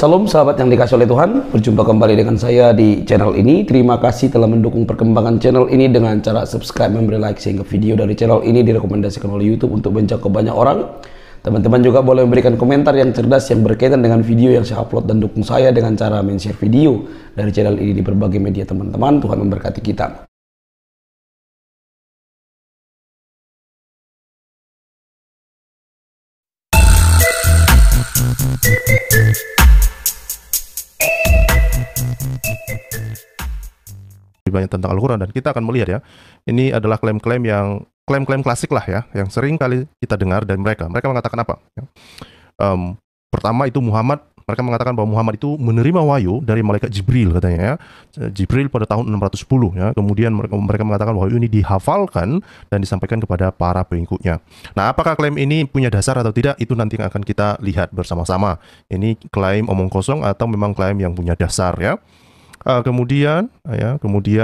Salam sahabat yang dikasih oleh Tuhan, berjumpa kembali dengan saya di channel ini. Terima kasih telah mendukung perkembangan channel ini dengan cara subscribe, memberi like, sehingga video dari channel ini direkomendasikan oleh YouTube untuk menjangkau banyak orang. Teman-teman juga boleh memberikan komentar yang cerdas yang berkaitan dengan video yang saya upload dan dukung saya dengan cara men-share video dari channel ini di berbagai media teman-teman. Tuhan memberkati kita. Banyak tentang Al-Quran, dan kita akan melihat ya, ini adalah klaim-klaim klasik lah ya, yang sering kali kita dengar dari mereka. Mereka mengatakan apa? Pertama itu mereka mengatakan bahwa Muhammad itu menerima wahyu dari malaikat Jibril katanya ya. Jibril pada tahun 610 ya. Kemudian mereka mengatakan bahwa ini dihafalkan dan disampaikan kepada para pengikutnya. Nah, apakah klaim ini punya dasar atau tidak? Itu nanti akan kita lihat bersama-sama. Ini klaim omong kosong atau memang klaim yang punya dasar ya. Kemudian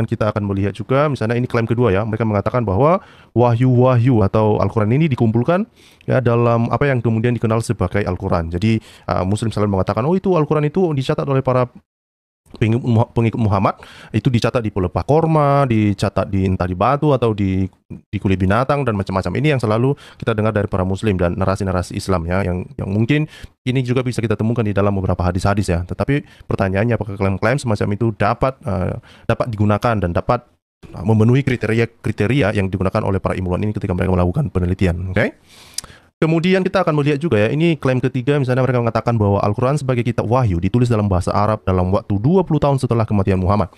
kita akan melihat juga, misalnya ini klaim kedua ya, mereka mengatakan bahwa wahyu-wahyu atau Al-Quran ini dikumpulkan ya dalam apa yang kemudian dikenal sebagai Al-Quran. Jadi Muslim selalu mengatakan, oh itu Al-Quran itu dicatat oleh para pengikut Muhammad, itu dicatat di pelepah korma, dicatat entah di batu atau di kulit binatang dan macam-macam. Ini yang selalu kita dengar dari para Muslim dan narasi-narasi Islam ya, yang mungkin ini juga bisa kita temukan di dalam beberapa hadis-hadis ya. Tetapi pertanyaannya, apakah klaim-klaim semacam itu dapat digunakan dan dapat memenuhi kriteria yang digunakan oleh para ilmuwan ini ketika mereka melakukan penelitian? Oke? Kemudian kita akan melihat juga ya, ini klaim ketiga, misalnya mereka mengatakan bahwa Al-Quran sebagai kitab wahyu ditulis dalam bahasa Arab dalam waktu 20 tahun setelah kematian Muhammad.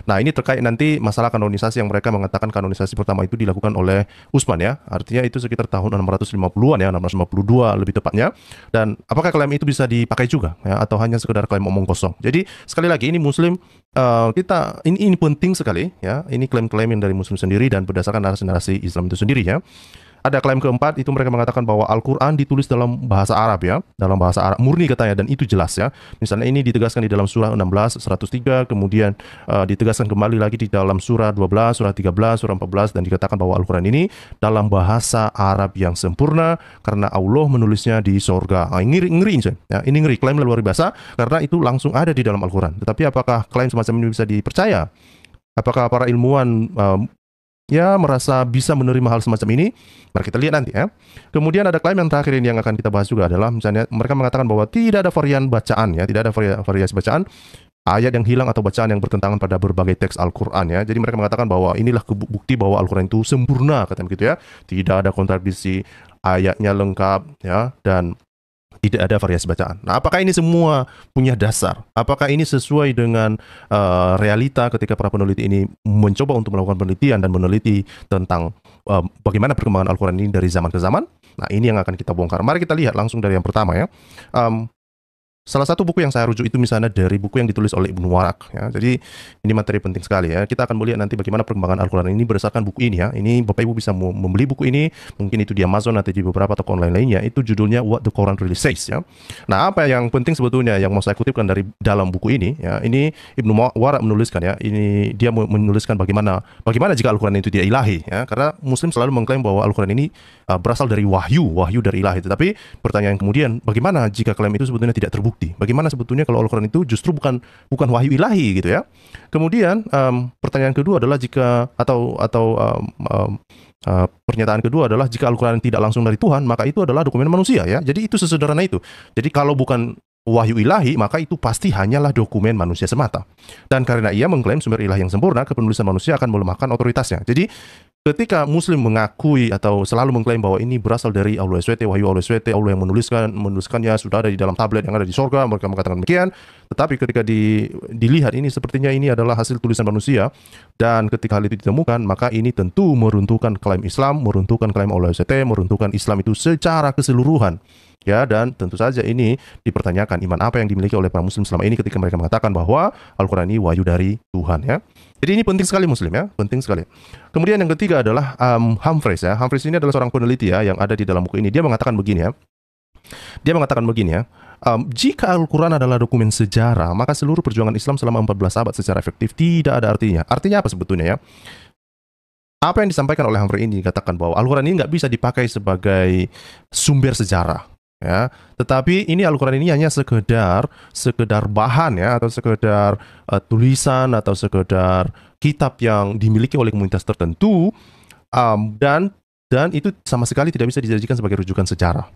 Nah, ini terkait nanti masalah kanonisasi yang mereka mengatakan kanonisasi pertama itu dilakukan oleh Utsman ya. Artinya itu sekitar tahun 650-an ya, 652 lebih tepatnya. Dan apakah klaim itu bisa dipakai juga ya, atau hanya sekedar klaim omong kosong? Jadi sekali lagi ini Muslim, ini penting sekali ya. Ini klaim-klaim yang dari Muslim sendiri dan berdasarkan narasi-narasi Islam itu sendiri ya. Ada klaim keempat, itu mereka mengatakan bahwa Al-Quran ditulis dalam bahasa Arab ya, dalam bahasa Arab murni katanya, dan itu jelas ya. Misalnya ini ditegaskan di dalam surah 16, 103, kemudian ditegaskan kembali lagi di dalam surah 12, surah 13, surah 14, dan dikatakan bahwa Al-Quran ini dalam bahasa Arab yang sempurna karena Allah menulisnya di sorga. Ngeri ya, ini ngeri, klaim luar biasa karena itu langsung ada di dalam Al-Quran. Tetapi apakah klaim semacam ini bisa dipercaya? Apakah para ilmuwan merasa bisa menerima hal semacam ini? Mari kita lihat nanti ya. Kemudian ada klaim yang terakhir ini yang akan kita bahas juga adalah, misalnya mereka mengatakan bahwa tidak ada varian bacaan ya, tidak ada variasi bacaan, ayat yang hilang atau bacaan yang bertentangan pada berbagai teks Al-Quran ya. Jadi mereka mengatakan bahwa inilah bukti bahwa Al-Quran itu sempurna, katanya begitu ya. Tidak ada kontradiksi, ayatnya lengkap ya, dan tidak ada variasi bacaan. Nah, apakah ini semua punya dasar? Apakah ini sesuai dengan realita ketika para peneliti ini mencoba untuk melakukan penelitian dan meneliti tentang bagaimana perkembangan Al-Quran ini dari zaman ke zaman? Nah, ini yang akan kita bongkar. Mari kita lihat langsung dari yang pertama ya. Salah satu buku yang saya rujuk itu misalnya dari buku yang ditulis oleh Ibnu Waraq ya. Jadi ini materi penting sekali ya. Kita akan melihat nanti bagaimana perkembangan Al-Quran ini berdasarkan buku ini ya. Ini Bapak Ibu bisa membeli buku ini, mungkin itu di Amazon atau di beberapa toko online lainnya. Itu judulnya What the Quran Really Says ya. Nah, apa yang penting sebetulnya yang mau saya kutipkan dari dalam buku ini ya. Ini Ibnu Waraq menuliskan ya. Ini dia menuliskan bagaimana jika Al-Quran itu dia ilahi ya. Karena Muslim selalu mengklaim bahwa Al-Quran ini berasal dari wahyu dari ilahi. Tetapi pertanyaan kemudian, bagaimana jika klaim itu sebetulnya tidak terbukti? Bagaimana sebetulnya kalau Al-Quran itu justru bukan wahyu ilahi gitu ya? Kemudian pertanyaan kedua adalah pernyataan kedua adalah jika Al-Quran tidak langsung dari Tuhan, maka itu adalah dokumen manusia ya. Jadi itu sesederhana itu. Jadi kalau bukan wahyu ilahi, maka itu pasti hanyalah dokumen manusia semata. Dan karena ia mengklaim sumber ilahi yang sempurna, kepenulisan manusia akan melemahkan otoritasnya. Jadi ketika Muslim mengakui atau selalu mengklaim bahwa ini berasal dari Allah SWT, wahyu Allah SWT, Allah yang menuliskannya sudah ada di dalam tablet yang ada di surga, mereka mengatakan demikian. Tetapi ketika dilihat ini sepertinya ini adalah hasil tulisan manusia, dan ketika hal itu ditemukan, maka ini tentu meruntuhkan klaim Islam, meruntuhkan klaim Allah SWT, meruntuhkan Islam itu secara keseluruhan. Ya, dan tentu saja ini dipertanyakan iman apa yang dimiliki oleh para Muslim selama ini ketika mereka mengatakan bahwa Al-Quran ini wahyu dari Tuhan ya. Jadi ini penting sekali Muslim ya, penting sekali. Kemudian yang ketiga adalah Humphreys ya. Humphreys ini adalah seorang peneliti ya yang ada di dalam buku ini. Dia mengatakan begini ya. Jika Al-Quran adalah dokumen sejarah, maka seluruh perjuangan Islam selama 14 abad secara efektif tidak ada artinya. Artinya apa sebetulnya ya? Apa yang disampaikan oleh Humphrey ini dikatakan bahwa Al-Quran ini nggak bisa dipakai sebagai sumber sejarah. ya. Tetapi ini Al-Quran ini hanya sekedar bahan ya, atau sekedar tulisan atau sekedar kitab yang dimiliki oleh komunitas tertentu, dan itu sama sekali tidak bisa dijadikan sebagai rujukan sejarah.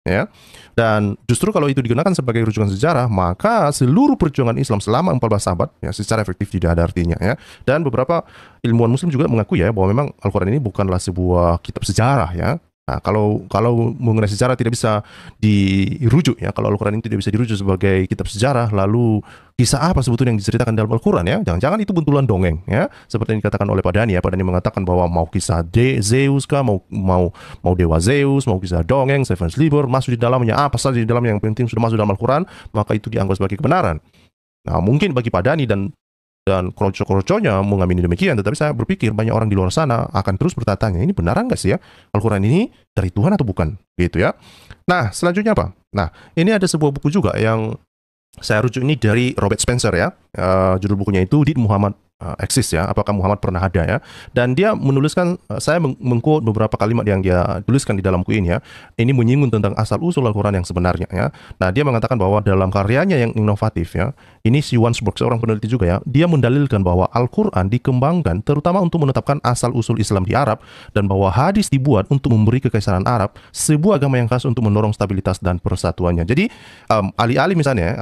Ya, dan justru kalau itu digunakan sebagai rujukan sejarah, maka seluruh perjuangan Islam selama 14 abad ya secara efektif tidak ada artinya ya. Dan beberapa ilmuwan Muslim juga mengakui ya bahwa memang Al-Quran ini bukanlah sebuah kitab sejarah ya. Nah, kalau mengenai sejarah tidak bisa dirujuk ya, kalau Al-Quran ini tidak bisa dirujuk sebagai kitab sejarah, lalu kisah apa sebetulnya yang diceritakan dalam Al-Quran ya? Jangan-jangan itu buntulan dongeng ya, seperti yang dikatakan oleh Pak Dhani ya. Pak Dhani mengatakan bahwa mau kisah Zeus kah, mau dewa Zeus, mau kisah dongeng, Seven Sleeper, masuk di dalamnya apa saja di dalamnya, yang penting sudah masuk dalam Al-Quran, maka itu dianggap sebagai kebenaran. Nah, mungkin bagi Pak Dhani dan kroco-kroconya mengamini demikian, tetapi saya berpikir banyak orang di luar sana akan terus bertanya, ini benaran nggak sih ya Al-Quran ini dari Tuhan atau bukan gitu ya. Nah, selanjutnya apa? Nah, ini ada sebuah buku juga yang saya rujuk ini dari Robert Spencer ya. Judul bukunya itu Did Muhammad Exist ya, apakah Muhammad pernah ada ya. Dan dia menuliskan, saya mengquote beberapa kalimat yang dia tuliskan di dalam buku ini ya. Ini menyinggung tentang asal-usul Al-Quran yang sebenarnya ya. Nah, dia mengatakan bahwa dalam karyanya yang inovatif ya, ini si Wansburg, seorang peneliti juga ya, dia mendalilkan bahwa Al-Quran dikembangkan terutama untuk menetapkan asal-usul Islam di Arab, dan bahwa hadis dibuat untuk memberi kekaisaran Arab, sebuah agama yang khas untuk mendorong stabilitas dan persatuannya. Jadi, alih-alih misalnya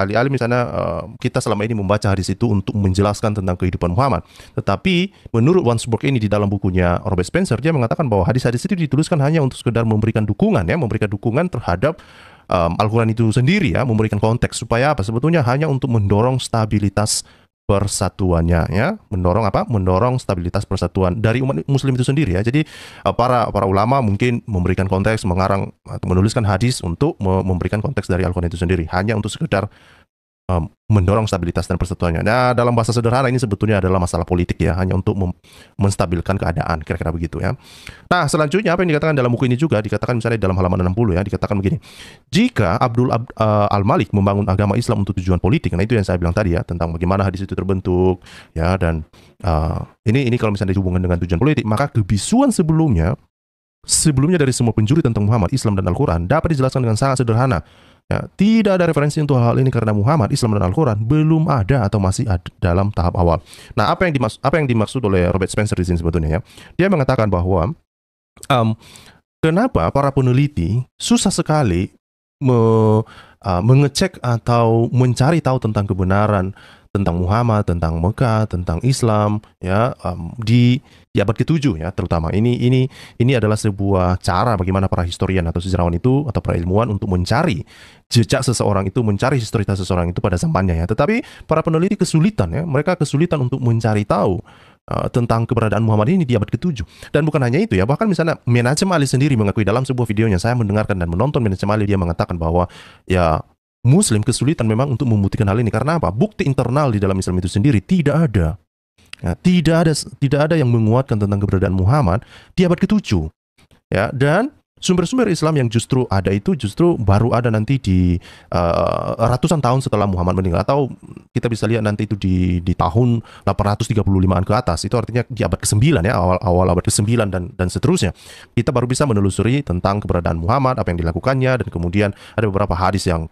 kita selama ini membaca hadis itu untuk menjelaskan tentang kehidupan Muhammad, tetapi menurut Wansburg ini di dalam bukunya Robert Spencer, dia mengatakan bahwa hadis-hadis itu dituliskan hanya untuk sekedar memberikan dukungan ya, memberikan dukungan terhadap Al-Quran itu sendiri ya, memberikan konteks supaya apa? Sebetulnya hanya untuk mendorong stabilitas persatuannya ya, mendorong stabilitas persatuan dari umat Muslim itu sendiri ya. Jadi para ulama mungkin memberikan konteks, mengarang atau menuliskan hadis untuk memberikan konteks dari Al-Quran itu sendiri, hanya untuk sekedar mendorong stabilitas dan persatuannya. Nah, dalam bahasa sederhana ini sebetulnya adalah masalah politik ya, hanya untuk menstabilkan keadaan, kira-kira begitu ya. Nah, selanjutnya apa yang dikatakan dalam buku ini juga, dikatakan misalnya dalam halaman 60 ya, dikatakan begini. Jika Abdul Al-Malik membangun agama Islam untuk tujuan politik, nah itu yang saya bilang tadi ya, tentang bagaimana hadis itu terbentuk ya, dan ini kalau misalnya dihubungkan dengan tujuan politik, maka kebisuan sebelumnya dari semua penjuru tentang Muhammad, Islam dan Al-Quran dapat dijelaskan dengan sangat sederhana. Ya, tidak ada referensi untuk hal ini karena Muhammad, Islam dan Al-Quran belum ada atau masih ada dalam tahap awal. Nah, apa yang dimaksud oleh Robert Spencer di sini sebetulnya ya? Dia mengatakan bahwa kenapa para peneliti susah sekali mengecek atau mencari tahu tentang kebenaran tentang Muhammad, tentang Mekah, tentang Islam ya, di abad ke-7 ya, terutama ini adalah sebuah cara bagaimana para historian atau sejarawan itu atau para ilmuwan untuk mencari jejak seseorang itu, mencari historitas seseorang itu pada zamannya ya. Tetapi para peneliti kesulitan ya, mereka kesulitan untuk mencari tahu tentang keberadaan Muhammad ini di abad ke-7. Dan bukan hanya itu ya, bahkan misalnya Menachem Ali sendiri mengakui dalam sebuah videonya, saya mendengarkan dan menonton Menachem Ali, dia mengatakan bahwa ya Muslim kesulitan memang untuk membuktikan hal ini. Karena apa? Bukti internal di dalam Islam itu sendiri tidak ada. Ya, tidak ada yang menguatkan tentang keberadaan Muhammad di abad ke-7. Ya, dan sumber-sumber Islam yang justru ada itu justru baru ada nanti di ratusan tahun setelah Muhammad meninggal, atau kita bisa lihat nanti itu di tahun 835-an ke atas. Itu artinya di abad ke-9 ya, awal abad ke-9 dan seterusnya. Kita baru bisa menelusuri tentang keberadaan Muhammad, apa yang dilakukannya, dan kemudian ada beberapa hadis yang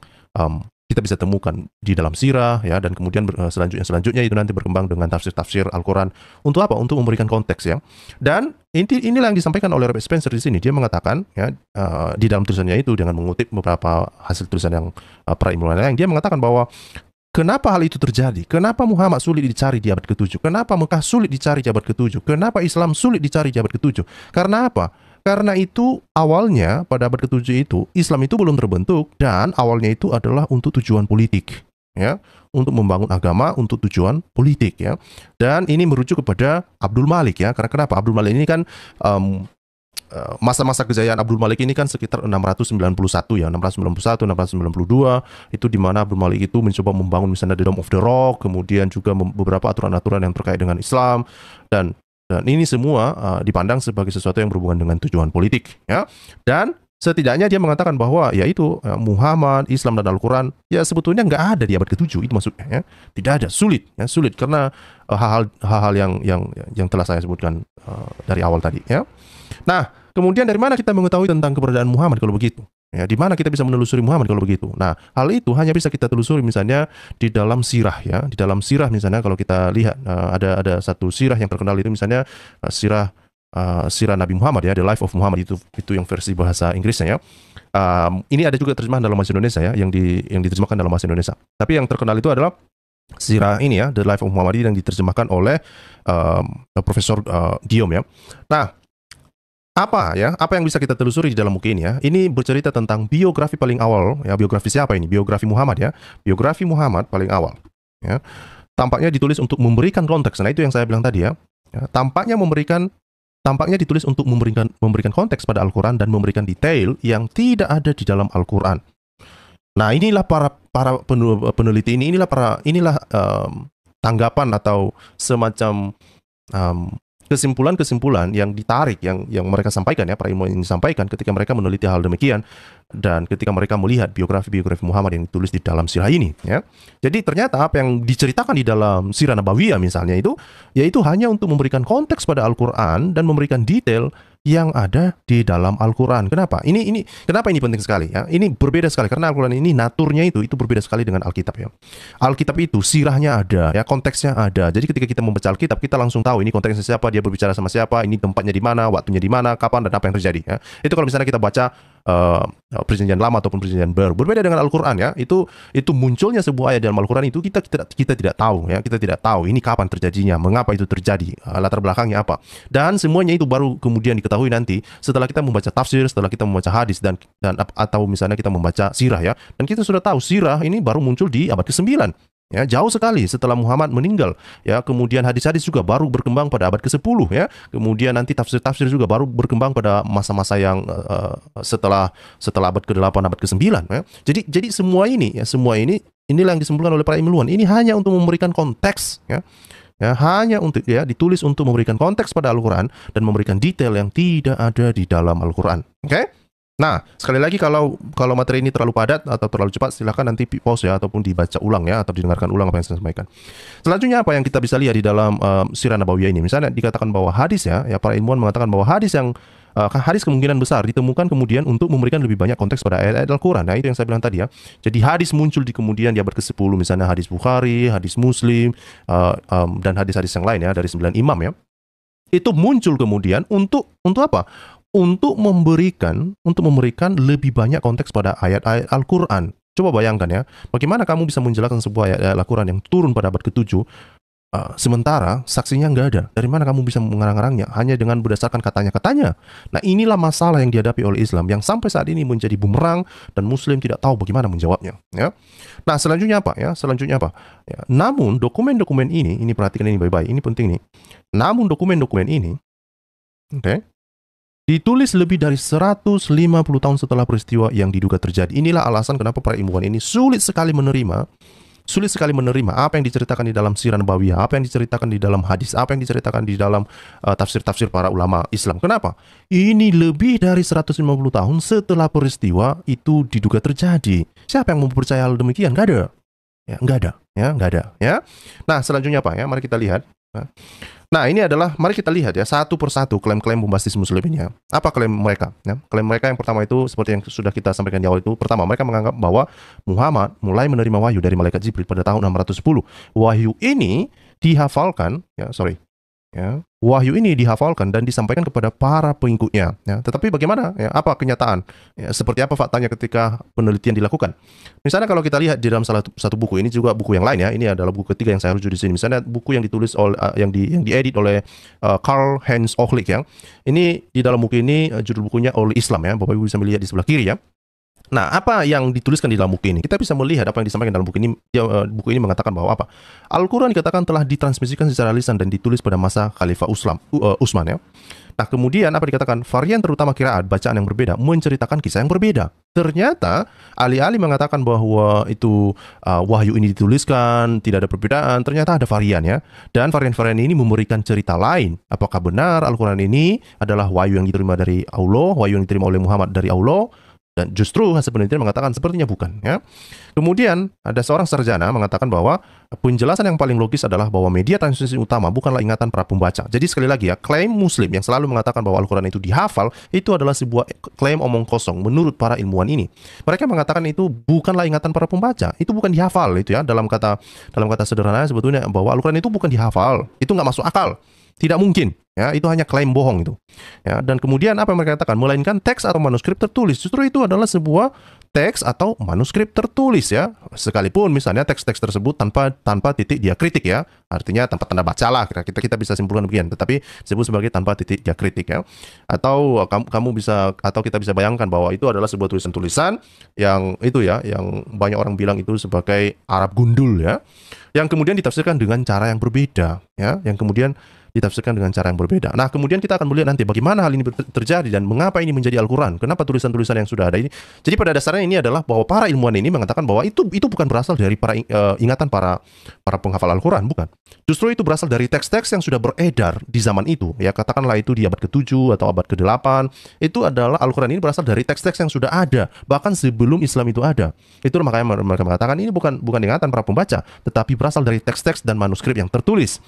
kita bisa temukan di dalam sirah ya, dan kemudian selanjutnya itu nanti berkembang dengan tafsir Al-Quran. Untuk apa? Untuk memberikan konteks ya. Dan inilah yang disampaikan oleh Robert Spencer di sini. Dia mengatakan ya, di dalam tulisannya itu dengan mengutip beberapa hasil tulisan yang para ilmuwan lain, dia mengatakan bahwa kenapa hal itu terjadi? Kenapa Muhammad sulit dicari di abad ke-7? Kenapa Mekah sulit dicari di abad ke-7? Kenapa Islam sulit dicari di abad ke-7? Karena apa? Karena itu awalnya pada abad ke-7 itu Islam itu belum terbentuk, dan awalnya itu adalah untuk tujuan politik ya, untuk membangun agama untuk tujuan politik ya. Dan ini merujuk kepada Abdul Malik ya. Karena kenapa? Abdul Malik ini kan masa-masa kejayaan Abdul Malik ini kan sekitar 691 ya, 692 itu di mana Abdul Malik itu mencoba membangun misalnya the Dome of the Rock, kemudian juga beberapa aturan-aturan yang terkait dengan Islam, dan ini semua dipandang sebagai sesuatu yang berhubungan dengan tujuan politik ya. Dan setidaknya dia mengatakan bahwa yaitu Muhammad, Islam dan Al-Quran ya sebetulnya nggak ada di abad ke-7, itu maksudnya ya. Tidak ada, sulit karena hal-hal yang telah saya sebutkan dari awal tadi ya. Nah, kemudian dari mana kita mengetahui tentang keberadaan Muhammad kalau begitu? Ya, di mana kita bisa menelusuri Muhammad kalau begitu? Nah, hal itu hanya bisa kita telusuri misalnya di dalam sirah ya. Di dalam sirah misalnya kalau kita lihat ada satu sirah yang terkenal itu misalnya sirah Nabi Muhammad ya, The Life of Muhammad itu yang versi bahasa Inggrisnya ya. Ini ada juga terjemahan dalam bahasa Indonesia ya, yang diterjemahkan dalam bahasa Indonesia. Tapi yang terkenal itu adalah sirah ini ya, The Life of Muhammad yang diterjemahkan oleh Profesor Guillaume ya. Nah, apa yang bisa kita telusuri di dalam buku ini ya? Ini bercerita tentang biografi paling awal ya. Biografi siapa ini? Biografi Muhammad ya. Biografi Muhammad paling awal ya. Tampaknya ditulis untuk memberikan konteks. Nah, itu yang saya bilang tadi ya. Tampaknya ditulis untuk memberikan konteks pada Al-Qur'an dan memberikan detail yang tidak ada di dalam Al-Qur'an. Nah, inilah para peneliti inilah tanggapan atau semacam kesimpulan-kesimpulan yang ditarik yang mereka sampaikan ya, para ilmuwan ini sampaikan ketika mereka meneliti hal demikian dan ketika mereka melihat biografi Muhammad yang ditulis di dalam sirah ini ya. Jadi ternyata apa yang diceritakan di dalam sirah Nabawiyah misalnya yaitu hanya untuk memberikan konteks pada Al-Qur'an dan memberikan detail yang ada di dalam Al-Qur'an. Kenapa? Kenapa ini penting sekali ya? Ini berbeda sekali karena Al-Qur'an ini naturnya itu berbeda sekali dengan Alkitab ya. Alkitab itu sirahnya ada ya, konteksnya ada. Jadi ketika kita membaca Alkitab, kita langsung tahu ini konteksnya siapa, dia berbicara sama siapa, ini tempatnya di mana, waktunya di mana, kapan dan apa yang terjadi ya. Itu kalau misalnya kita baca Perjanjian Lama ataupun Perjanjian Baru. Berbeda dengan Al-Qur'an ya. Itu munculnya sebuah ayat dalam Al-Qur'an itu kita tidak tahu ya. Kita tidak tahu ini kapan terjadinya, mengapa itu terjadi, latar belakangnya apa. Dan semuanya itu baru kemudian diketahui nanti setelah kita membaca tafsir, setelah kita membaca hadis dan atau misalnya kita membaca sirah ya. Dan kita sudah tahu sirah ini baru muncul di abad ke-9. Ya, jauh sekali setelah Muhammad meninggal. Ya, kemudian hadis-hadis juga baru berkembang pada abad ke-10 ya. Kemudian nanti tafsir-tafsir juga baru berkembang pada masa-masa yang setelah abad ke-8, abad ke-9 ya. Jadi semua inilah yang disimpulkan oleh para ilmuwan. Ini hanya untuk memberikan konteks ya. Ya, hanya untuk ditulis untuk memberikan konteks pada Al-Qur'an dan memberikan detail yang tidak ada di dalam Al-Qur'an. Oke? Nah, sekali lagi kalau materi ini terlalu padat atau terlalu cepat, silakan nanti pause ya ataupun dibaca ulang ya atau didengarkan ulang apa yang saya sampaikan. Selanjutnya apa yang kita bisa lihat di dalam sirah Nabawiyah ini? Misalnya dikatakan bahwa hadis ya para ilmuwan mengatakan bahwa hadis kemungkinan besar ditemukan kemudian untuk memberikan lebih banyak konteks pada ayat-ayat Al-Qur'an. Nah, itu yang saya bilang tadi ya. Jadi hadis muncul kemudian di abad ke-10 misalnya hadis Bukhari, hadis Muslim dan hadis-hadis yang lain ya dari 9 imam ya. Itu muncul kemudian untuk apa? Untuk memberikan lebih banyak konteks pada ayat-ayat Al-Qur'an. Coba bayangkan ya, bagaimana kamu bisa menjelaskan sebuah ayat Al-Qur'an yang turun pada abad ke-7 sementara saksinya nggak ada. Dari mana kamu bisa mengarang-arangnya? Hanya dengan berdasarkan katanya-katanya. Nah, inilah masalah yang dihadapi oleh Islam yang sampai saat ini menjadi bumerang dan Muslim tidak tahu bagaimana menjawabnya. Ya. Nah, selanjutnya apa? Ya, namun dokumen-dokumen ini perhatikan ini baik-baik. Ini penting nih. Namun dokumen-dokumen ini, ditulis lebih dari 150 tahun setelah peristiwa yang diduga terjadi. Inilah alasan kenapa para ilmuwan ini sulit sekali menerima apa yang diceritakan di dalam sirah Nabawiyah, apa yang diceritakan di dalam hadis, apa yang diceritakan di dalam tafsir-tafsir para ulama Islam. Kenapa? Ini lebih dari 150 tahun setelah peristiwa itu diduga terjadi. Siapa yang mau percaya hal demikian? Nggak ada. Ya, nggak ada. Ya. Nah, selanjutnya apa ya? Mari kita lihat. Nah, mari kita lihat ya satu persatu klaim-klaim bombastis Muslim ini ya. Apa klaim mereka? Ya, klaim mereka yang pertama itu seperti yang sudah kita sampaikan di awal itu. Pertama, mereka menganggap bahwa Muhammad mulai menerima wahyu dari malaikat Jibril pada tahun 610. Wahyu ini dihafalkan, wahyu ini dihafalkan dan disampaikan kepada para pengikutnya. Ya. Tetapi bagaimana? Ya, apa kenyataan? Ya, seperti apa faktanya ketika penelitian dilakukan? Misalnya kalau kita lihat di dalam salah satu buku, ini juga buku yang lain ya. Ini adalah buku ketiga yang saya rujuk di sini. Misalnya buku yang ditulis oleh yang diedit oleh Karl Heinz Ochlik ya. Ini di dalam buku ini judul bukunya Oleh Islam ya. Bapak Ibu bisa melihat di sebelah kiri ya. Nah, apa yang dituliskan di dalam buku ini? Kita bisa melihat apa yang disampaikan dalam buku ini. Buku ini mengatakan bahwa apa? Al-Quran dikatakan telah ditransmisikan secara lisan dan ditulis pada masa Khalifah Utsman ya. Nah, kemudian apa dikatakan? Varian terutama qiraat, bacaan yang berbeda, menceritakan kisah yang berbeda. Ternyata, alih-alih mengatakan bahwa itu wahyu ini dituliskan, tidak ada perbedaan, ternyata ada varian ya. Dan varian-varian ini memberikan cerita lain. Apakah benar Al-Quran ini adalah wahyu yang diterima dari Allah, wahyu yang diterima oleh Muhammad dari Allah, Dan justru hasil penelitian mengatakan sepertinya bukan. Ya. Kemudian ada seorang sarjana mengatakan bahwa penjelasan yang paling logis adalah bahwa media transmisi utama bukanlah ingatan para pembaca. Jadi sekali lagi ya, klaim Muslim yang selalu mengatakan bahwa Al-Quran itu dihafal, itu adalah sebuah klaim omong kosong menurut para ilmuwan ini. Mereka mengatakan itu bukanlah ingatan para pembaca, itu bukan dihafal itu ya. Dalam kata sederhana sebetulnya bahwa Al-Quran itu bukan dihafal, itu nggak masuk akal. Tidak mungkin, ya itu hanya klaim bohong itu. Ya, dan kemudian apa yang mereka katakan? Melainkan teks atau manuskrip tertulis. Justru itu adalah sebuah teks atau manuskrip tertulis ya. Sekalipun misalnya teks-teks tersebut tanpa titik diakritik ya. Artinya tanpa tanda baca lah. Kita bisa simpulkan begini. Tetapi disebut sebagai tanpa titik diakritik ya. Atau kita bisa bayangkan bahwa itu adalah sebuah tulisan-tulisan yang itu ya, yang banyak orang bilang itu sebagai Arab gundul ya. Yang kemudian ditafsirkan dengan cara yang berbeda ya. Yang kemudian ditafsirkan dengan cara yang berbeda. Nah, kemudian kita akan melihat nanti bagaimana hal ini terjadi dan mengapa ini menjadi Al-Quran. Kenapa tulisan-tulisan yang sudah ada ini. Jadi pada dasarnya ini adalah bahwa para ilmuwan ini mengatakan bahwa itu bukan berasal dari ingatan para penghafal Al-Quran, bukan. Justru itu berasal dari teks-teks yang sudah beredar di zaman itu. Ya, katakanlah itu di abad ke-7 atau abad ke-8. Itu adalah Al-Quran ini berasal dari teks-teks yang sudah ada, bahkan sebelum Islam itu ada. Itu makanya mereka mengatakan ini bukan ingatan para pembaca, tetapi berasal dari teks-teks dan manuskrip yang tertulis.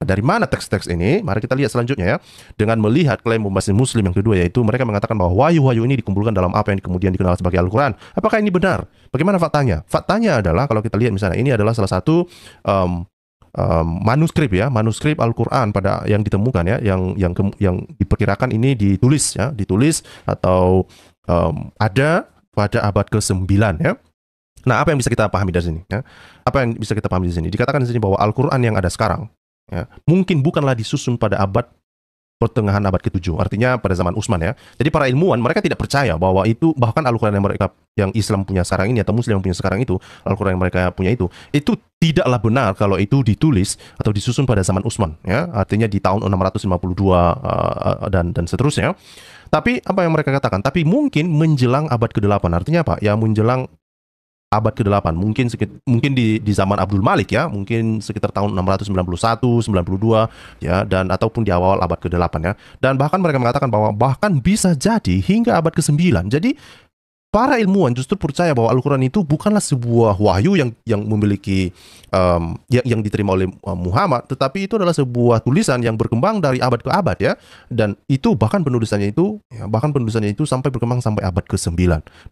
Dari mana teks-teks ini? Mari kita lihat selanjutnya ya. Dengan melihat klaim pembahasan Muslim yang kedua, yaitu mereka mengatakan bahwa wahyu-wahyu ini dikumpulkan dalam apa yang kemudian dikenal sebagai Al-Quran. Apakah ini benar? Bagaimana faktanya? Faktanya adalah kalau kita lihat misalnya ini adalah salah satu manuskrip ya, manuskrip Al-Quran pada yang ditemukan ya, yang diperkirakan ini ditulis atau ada pada abad ke-9 ya. Nah, apa yang bisa kita pahami dari sini ya? Apa yang bisa kita pahami di sini? Dikatakan di sini bahwa Al-Quran yang ada sekarang ya, mungkin bukanlah disusun pada abad pertengahan abad ke-7, artinya pada zaman Utsman ya. Jadi para ilmuwan mereka tidak percaya bahwa itu bahkan Al-Quran yang Islam punya sekarang ini atau Muslim yang punya sekarang itu, Al-Quran yang mereka punya itu tidaklah benar kalau itu ditulis atau disusun pada zaman Utsman ya, artinya di tahun 652 dan seterusnya. Tapi apa yang mereka katakan? Tapi mungkin menjelang abad ke-8, artinya apa? Ya menjelang abad ke-8, mungkin di zaman Abdul Malik ya, mungkin sekitar tahun 691, 92 ya, dan ataupun di awal abad ke-8 ya. Dan bahkan mereka mengatakan bahwa bahkan bisa jadi hingga abad ke-9. Jadi para ilmuwan justru percaya bahwa Al-Quran itu bukanlah sebuah wahyu yang memiliki yang diterima oleh Muhammad, tetapi itu adalah sebuah tulisan yang berkembang dari abad ke abad ya, dan itu bahkan penulisannya itu sampai berkembang sampai abad ke-9.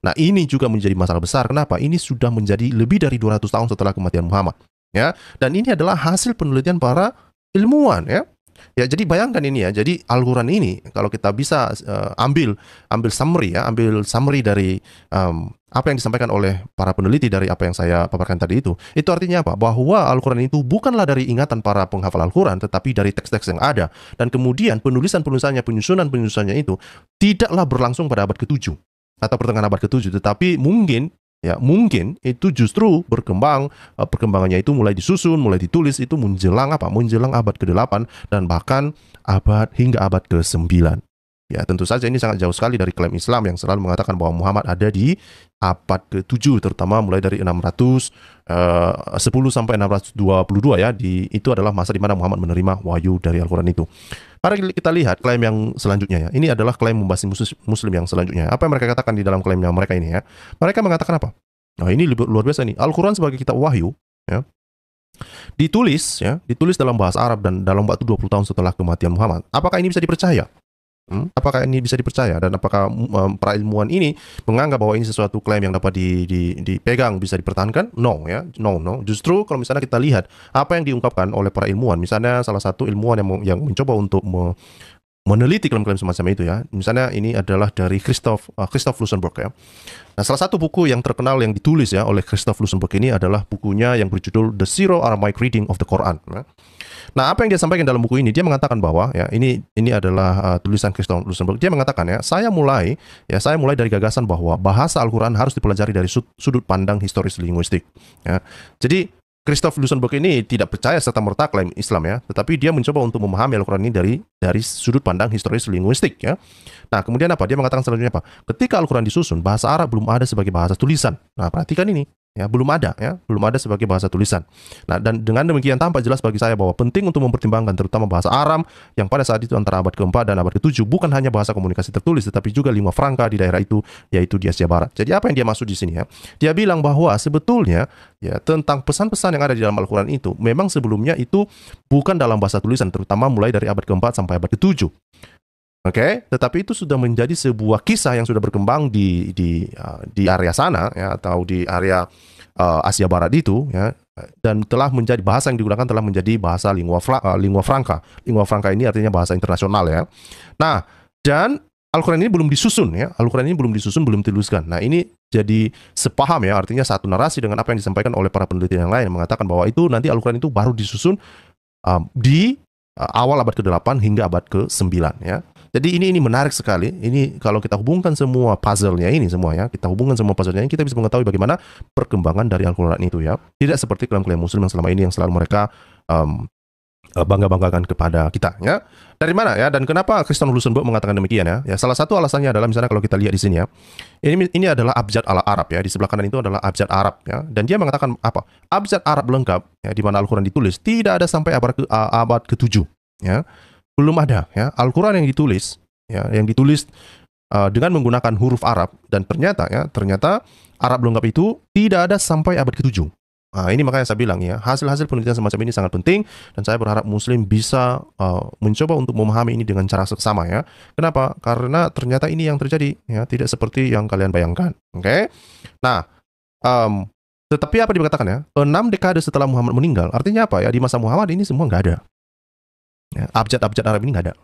Nah, ini juga menjadi masalah besar. Kenapa? Ini sudah menjadi lebih dari 200 tahun setelah kematian Muhammad ya, dan ini adalah hasil penelitian para ilmuwan ya. Ya, jadi bayangkan ini ya. Jadi Al-Quran ini kalau kita bisa ambil summary dari apa yang disampaikan oleh para peneliti dari apa yang saya paparkan tadi itu artinya apa? Bahwa Al-Quran itu bukanlah dari ingatan para penghafal Al-Quran, tetapi dari teks-teks yang ada. Dan kemudian penulisannya, penyusunannya itu tidaklah berlangsung pada abad ke-7 atau pertengahan abad ke-7, tetapi mungkin itu justru perkembangannya itu mulai disusun, mulai ditulis itu menjelang abad ke-8 dan bahkan hingga abad ke-9. Ya, tentu saja ini sangat jauh sekali dari klaim Islam yang selalu mengatakan bahwa Muhammad ada di abad ke-7, terutama mulai dari 610 sampai 622 ya. Itu adalah masa di mana Muhammad menerima wahyu dari Al-Quran itu. Mari kita lihat klaim yang selanjutnya ya. Ini adalah klaim membahas Muslim yang selanjutnya. Apa yang mereka katakan di dalam klaimnya mereka ini ya? Mereka mengatakan apa? Nah, ini luar biasa nih. Al-Quran sebagai kitab wahyu ya, ditulis dalam bahasa Arab dan dalam waktu 20 tahun setelah kematian Muhammad. Apakah ini bisa dipercaya? Apakah ini bisa dipercaya, dan apakah para ilmuwan ini menganggap bahwa ini sesuatu klaim yang dapat dipegang, bisa dipertahankan? No ya, no. Justru kalau misalnya kita lihat apa yang diungkapkan oleh para ilmuwan, misalnya salah satu ilmuwan yang mencoba untuk meneliti klaim-klaim semacam itu ya. Misalnya ini adalah dari Christoph Lusenberg ya. Nah, salah satu buku yang terkenal yang ditulis ya oleh Christoph Lusenberg ini adalah bukunya yang berjudul The Syro-Aramaic Reading of the Quran ya. Nah, apa yang dia sampaikan dalam buku ini, dia mengatakan bahwa ya ini adalah tulisan Christoph Lusenberg. Dia mengatakan ya, saya mulai dari gagasan bahwa bahasa Al-Quran harus dipelajari dari sudut pandang historis linguistik ya. Jadi Christoph Lusenberg ini tidak percaya serta-merta klaim Islam ya, tetapi dia mencoba untuk memahami Al-Quran ini dari sudut pandang historis linguistik ya. Nah, kemudian apa? Dia mengatakan selanjutnya apa? Ketika Al-Quran disusun, bahasa Arab belum ada sebagai bahasa tulisan. Nah, perhatikan ini. Ya, belum ada ya, belum ada sebagai bahasa tulisan. Nah, dan dengan demikian tampak jelas bagi saya bahwa penting untuk mempertimbangkan terutama bahasa Aram yang pada saat itu antara abad keempat dan abad ketujuh bukan hanya bahasa komunikasi tertulis tetapi juga lingua franca di daerah itu, yaitu di Asia Barat. Jadi apa yang dia maksud di sini ya? Dia bilang bahwa sebetulnya ya tentang pesan-pesan yang ada di dalam Al-Qur'an itu memang sebelumnya itu bukan dalam bahasa tulisan, terutama mulai dari abad keempat sampai abad ketujuh. Oke, tetapi itu sudah menjadi sebuah kisah yang sudah berkembang di area sana ya, atau di area Asia Barat itu ya, dan telah menjadi bahasa yang digunakan telah menjadi bahasa lingua franca. Lingua franca ini artinya bahasa internasional ya. Nah, dan Al-Quran ini belum disusun ya. Al-Quran ini belum disusun, belum dituliskan. Nah, ini jadi sepaham ya, artinya satu narasi dengan apa yang disampaikan oleh para peneliti yang lain, mengatakan bahwa itu nanti Al-Quran itu baru disusun di awal abad ke-8 hingga abad ke-9 ya. Jadi ini menarik sekali. Ini kalau kita hubungkan semua puzzle-nya ini semua ya, kita hubungkan semua puzzle-nya ini, kita bisa mengetahui bagaimana perkembangan dari Al-Quran itu ya. Tidak seperti klaim-klaim Muslim yang selama ini yang selalu mereka bangga-banggakan kepada kita ya. Dari mana ya, dan kenapa Christian Lusenberg mengatakan demikian ya? Ya, salah satu alasannya adalah misalnya kalau kita lihat di sini ya. Ini adalah abjad ala Arab ya. Di sebelah kanan itu adalah abjad Arab ya. Dan dia mengatakan apa? Abjad Arab lengkap ya, di mana Al-Quran ditulis tidak ada sampai abad ke-7 ya. Belum ada ya Al-Quran yang ditulis ya, yang ditulis dengan menggunakan huruf Arab, dan ternyata Arab lengkap itu tidak ada sampai abad ke-7. Nah, ini makanya saya bilang ya, hasil-hasil penelitian semacam ini sangat penting, dan saya berharap Muslim bisa mencoba untuk memahami ini dengan cara seksama ya. Kenapa? Karena ternyata ini yang terjadi ya, tidak seperti yang kalian bayangkan. Oke? Nah, tetapi apa dikatakan ya? 6 dekade setelah Muhammad meninggal, artinya apa ya? Di masa Muhammad ini semua nggak ada. Ya, abjad-abjad Arab ini nggak ada.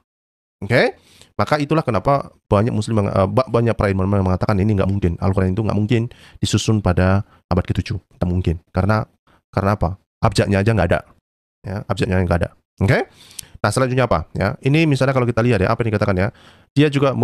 Oke? Maka itulah kenapa banyak Muslim, banyak para ilmuwan mengatakan ini nggak mungkin. Al-Quran itu nggak mungkin disusun pada abad ke-7. Nggak mungkin. Karena apa? Abjadnya aja nggak ada. Ya, abjadnya nggak ada. Oke? Nah, selanjutnya apa? Ya, ini misalnya kalau kita lihat ya, apa yang dikatakan ya, dia juga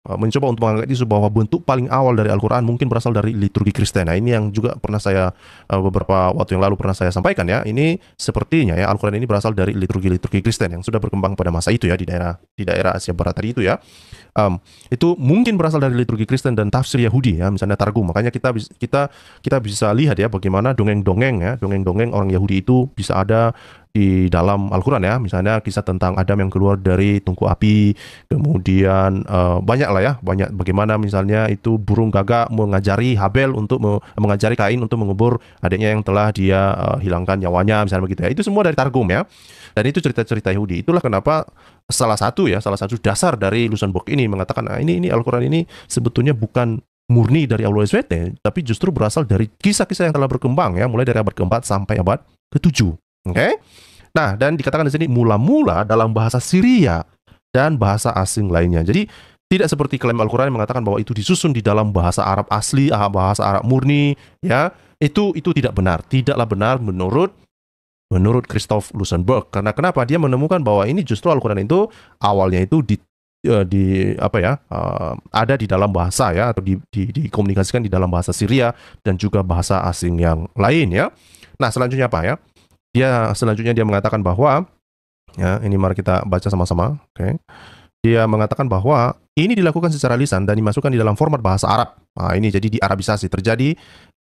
mencoba untuk mengangkat isu bahwa bentuk paling awal dari Al-Quran mungkin berasal dari liturgi Kristen. Nah, ini yang juga pernah saya beberapa waktu yang lalu pernah saya sampaikan ya. Ini sepertinya ya Al-Quran ini berasal dari liturgi Kristen yang sudah berkembang pada masa itu ya, di daerah Asia Barat tadi itu ya. Itu mungkin berasal dari liturgi Kristen dan tafsir Yahudi ya, misalnya Targum. Makanya kita bisa lihat ya bagaimana dongeng-dongeng orang Yahudi itu bisa ada di dalam Al-Quran ya. Misalnya kisah tentang Adam yang keluar dari tungku api, kemudian banyak lah ya, banyak bagaimana misalnya itu burung gagak mengajari Habel untuk mengajari Kain untuk mengubur adiknya yang telah dia hilangkan nyawanya, misalnya begitu ya. Itu semua dari Targum ya. Dan itu cerita-cerita Yahudi. Itulah kenapa salah satu dasar dari Lusenberg ini mengatakan, nah, ini Al-Quran ini sebetulnya bukan murni dari Allah SWT, tapi justru berasal dari kisah-kisah yang telah berkembang ya, mulai dari abad ke-4 sampai abad ke-7. Oke? Nah, dan dikatakan di sini mula-mula dalam bahasa Syria dan bahasa asing lainnya. Jadi tidak seperti klaim Al-Quran yang mengatakan bahwa itu disusun di dalam bahasa Arab asli, bahasa Arab murni, ya. Itu tidak benar. Tidaklah benar menurut Christoph Lusenberg. Karena kenapa? Dia menemukan bahwa ini justru Al-Quran itu awalnya itu ada di dalam bahasa ya, atau dikomunikasikan di dalam bahasa Syria dan juga bahasa asing yang lain ya. Nah, selanjutnya apa ya? Selanjutnya dia mengatakan bahwa ya, ini mari kita baca sama-sama. Oke. Dia mengatakan bahwa ini dilakukan secara lisan dan dimasukkan di dalam format bahasa Arab. Nah, ini jadi diarabisasi, terjadi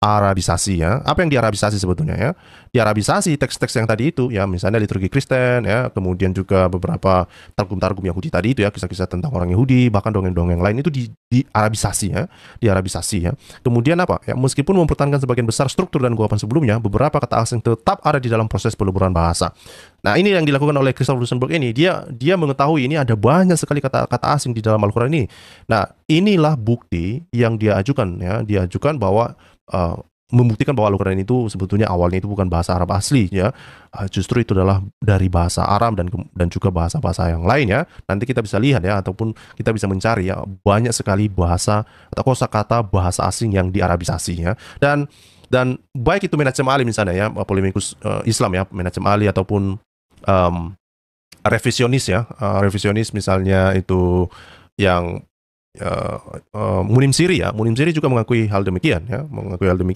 Arabisasi ya. Apa yang diarabisasi sebetulnya ya? Diarabisasi teks-teks yang tadi itu ya, misalnya liturgi Kristen ya, kemudian juga beberapa targum-targum Yahudi tadi itu ya, kisah-kisah tentang orang Yahudi, bahkan dongeng-dongeng lain itu diarabisasi ya, diarabisasi ya. Kemudian apa? Ya, meskipun mempertahankan sebagian besar struktur dan guapan sebelumnya, beberapa kata asing tetap ada di dalam proses peluburan bahasa. Nah, ini yang dilakukan oleh Christoph Lusenberg ini. Dia mengetahui ini ada banyak sekali kata-kata asing di dalam Al-Quran ini. Nah, inilah bukti yang dia ajukan ya. Dia ajukan bahwa membuktikan bahwa Al-Quran itu sebetulnya awalnya itu bukan bahasa Arab asli ya. Justru itu adalah dari bahasa Aram dan juga bahasa-bahasa yang lain ya. Nanti kita bisa lihat ya, ataupun kita bisa mencari ya, banyak sekali bahasa atau kosakata bahasa asing yang diarabisasi ya. Dan baik itu Menachem Ali misalnya ya, polemikus Islam ya, Menachem Ali, ataupun revisionis ya, revisionis misalnya itu yang Munim Siri juga mengakui hal demikian ya,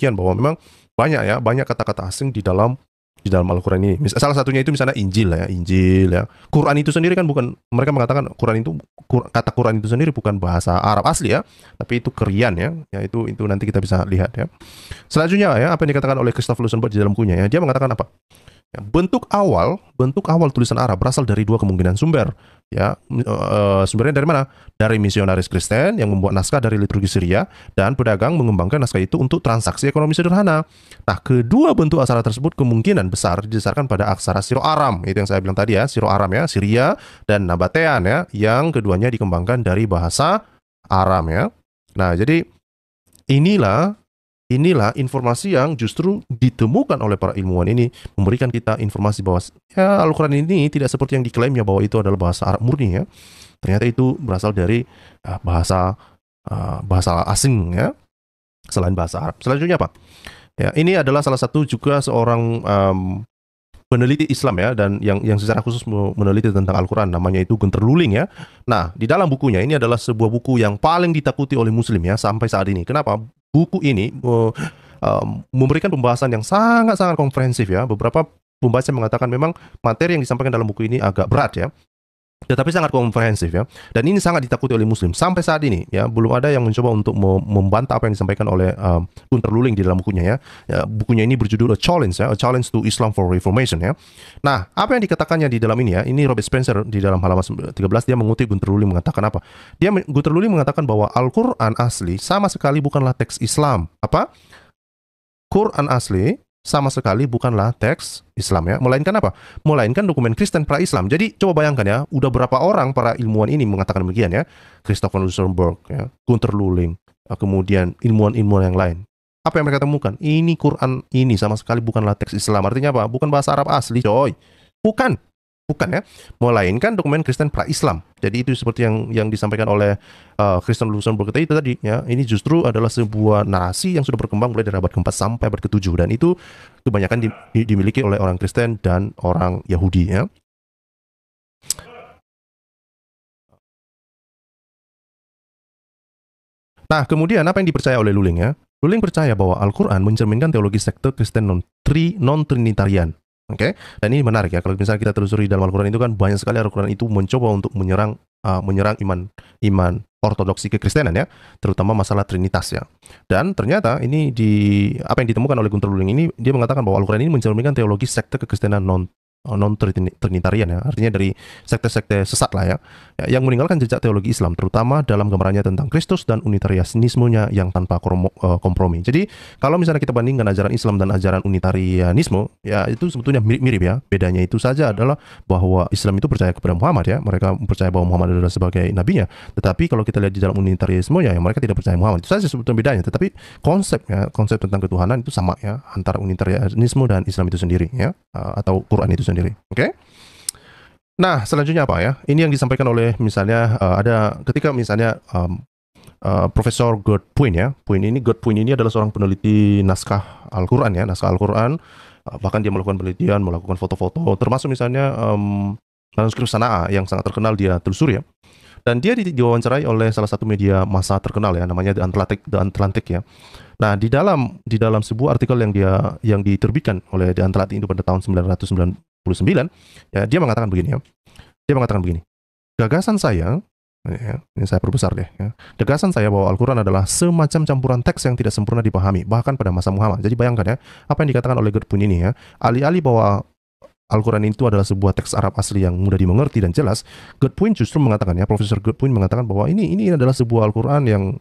bahwa memang banyak kata-kata asing di dalam di dalam Al-Quran ini. Salah satunya itu misalnya Injil ya, Injil ya. Quran itu sendiri kan bukan, mereka mengatakan Quran itu, kata Quran itu sendiri bukan bahasa Arab asli ya, tapi itu Krian ya. Ya itu nanti kita bisa lihat ya. Selanjutnya ya, apa yang dikatakan oleh Christoph Lusenberg di dalam bukunya ya, dia mengatakan apa? Ya, bentuk awal tulisan Arab berasal dari dua kemungkinan sumber. Ya, sumbernya dari mana? Dari misionaris Kristen yang membuat naskah dari liturgi Syria dan pedagang mengembangkan naskah itu untuk transaksi ekonomi sederhana. Nah, kedua bentuk aksara tersebut kemungkinan besar didasarkan pada aksara Siro-Aram. Itu yang saya bilang tadi ya, Siro-Aram ya, Syria dan Nabatean ya, yang keduanya dikembangkan dari bahasa Aram ya. Nah, jadi inilah informasi yang justru ditemukan oleh para ilmuwan ini, memberikan kita informasi bahwa ya Al-Quran ini tidak seperti yang diklaimnya bahwa itu adalah bahasa Arab murni ya. Ternyata itu berasal dari bahasa asing ya, selain bahasa Arab. Selanjutnya apa? Ya, ini adalah salah satu juga seorang peneliti Islam ya, dan yang secara khusus meneliti tentang Al-Quran, namanya itu Gunter Luling ya. Nah, di dalam bukunya ini adalah sebuah buku yang paling ditakuti oleh Muslim ya sampai saat ini. Kenapa? Buku ini memberikan pembahasan yang sangat-sangat komprehensif ya. Beberapa pembahasan mengatakan memang materi yang disampaikan dalam buku ini agak berat ya, tetapi sangat komprehensif ya. Dan ini sangat ditakuti oleh Muslim sampai saat ini ya. Belum ada yang mencoba untuk membantah apa yang disampaikan oleh Gunter Luling di dalam bukunya ya. Bukunya ini berjudul A Challenge to Islam for Reformation ya. Nah, apa yang dikatakannya di dalam ini ya? Ini Robert Spencer di dalam halaman 13 dia mengutip Gunter Luling mengatakan apa? Gunter Luling mengatakan bahwa Al-Quran asli sama sekali bukanlah teks Islam. Apa? Quran asli sama sekali bukanlah teks Islam ya, melainkan apa? Melainkan dokumen Kristen pra-Islam. Jadi coba bayangkan ya, udah berapa orang para ilmuwan ini mengatakan demikian ya. Christopher Lusenberg, ya, Gunter Luling, kemudian ilmuwan-ilmuwan yang lain. Apa yang mereka temukan? Ini Quran ini sama sekali bukanlah teks Islam. Artinya apa? Bukan bahasa Arab asli, coy. Bukan ya, melainkan dokumen Kristen pra-Islam. Jadi itu seperti yang disampaikan oleh Christopher Lusenberg itu tadi ya. Ini justru adalah sebuah narasi yang sudah berkembang mulai dari abad ke-4 sampai abad ke-7, dan itu kebanyakan dimiliki oleh orang Kristen dan orang Yahudi ya. Nah, kemudian apa yang dipercaya oleh Luling ya? Luling percaya bahwa Al-Quran mencerminkan teologi sekte Kristen non-Trinitarian. Oke, dan ini menarik ya. Kalau misalnya kita telusuri dalam Al-Quran itu kan banyak sekali Al-Quran itu mencoba untuk menyerang iman ortodoksi kekristenan ya, terutama masalah Trinitas ya. Dan ternyata ini apa yang ditemukan oleh Gunter Luling ini, dia mengatakan bahwa Al-Quran ini mencerminkan teologi sekte kekristenan non-Trinitarian ya, artinya dari sekte-sekte sesat lah ya, yang meninggalkan jejak teologi Islam, terutama dalam gambarannya tentang Kristus dan unitarianismenya yang tanpa kompromi. Jadi kalau misalnya kita bandingkan ajaran Islam dan ajaran unitarianisme, ya itu sebetulnya mirip-mirip ya. Bedanya itu saja adalah bahwa Islam itu percaya kepada Muhammad ya, mereka percaya bahwa Muhammad adalah sebagai nabinya. Tetapi kalau kita lihat di dalam unitarianisme ya, mereka tidak percaya Muhammad. Itu saja sebetulnya bedanya. Tetapi konsep tentang ketuhanan itu sama ya, antara unitarianisme dan Islam itu sendiri ya, atau Quran itu sendiri. Oke. Nah, selanjutnya apa ya? Ini yang disampaikan oleh misalnya ada ketika misalnya Profesor Godwin ya. Godwin ini adalah seorang peneliti naskah Al-Quran ya, naskah Al-Quran. Bahkan dia melakukan penelitian, melakukan foto-foto, termasuk misalnya manuskrip Sana'a yang sangat terkenal dia telusuri ya. Dan dia diwawancarai oleh salah satu media massa terkenal ya, namanya The Atlantic ya. Nah, di dalam sebuah artikel yang diterbitkan oleh The Atlantic itu pada tahun 1999 ya, dia mengatakan begini ya. Dia mengatakan begini. Gagasan saya ya, ini saya perbesar deh ya. Gagasan saya bahwa Al-Quran adalah semacam campuran teks yang tidak sempurna dipahami bahkan pada masa Muhammad. Jadi bayangkan ya, apa yang dikatakan oleh Godwin ini ya. Alih-alih bahwa Al-Quran itu adalah sebuah teks Arab asli yang mudah dimengerti dan jelas, Godwin justru mengatakan ya, Profesor Godwin mengatakan bahwa ini adalah sebuah Al-Quran yang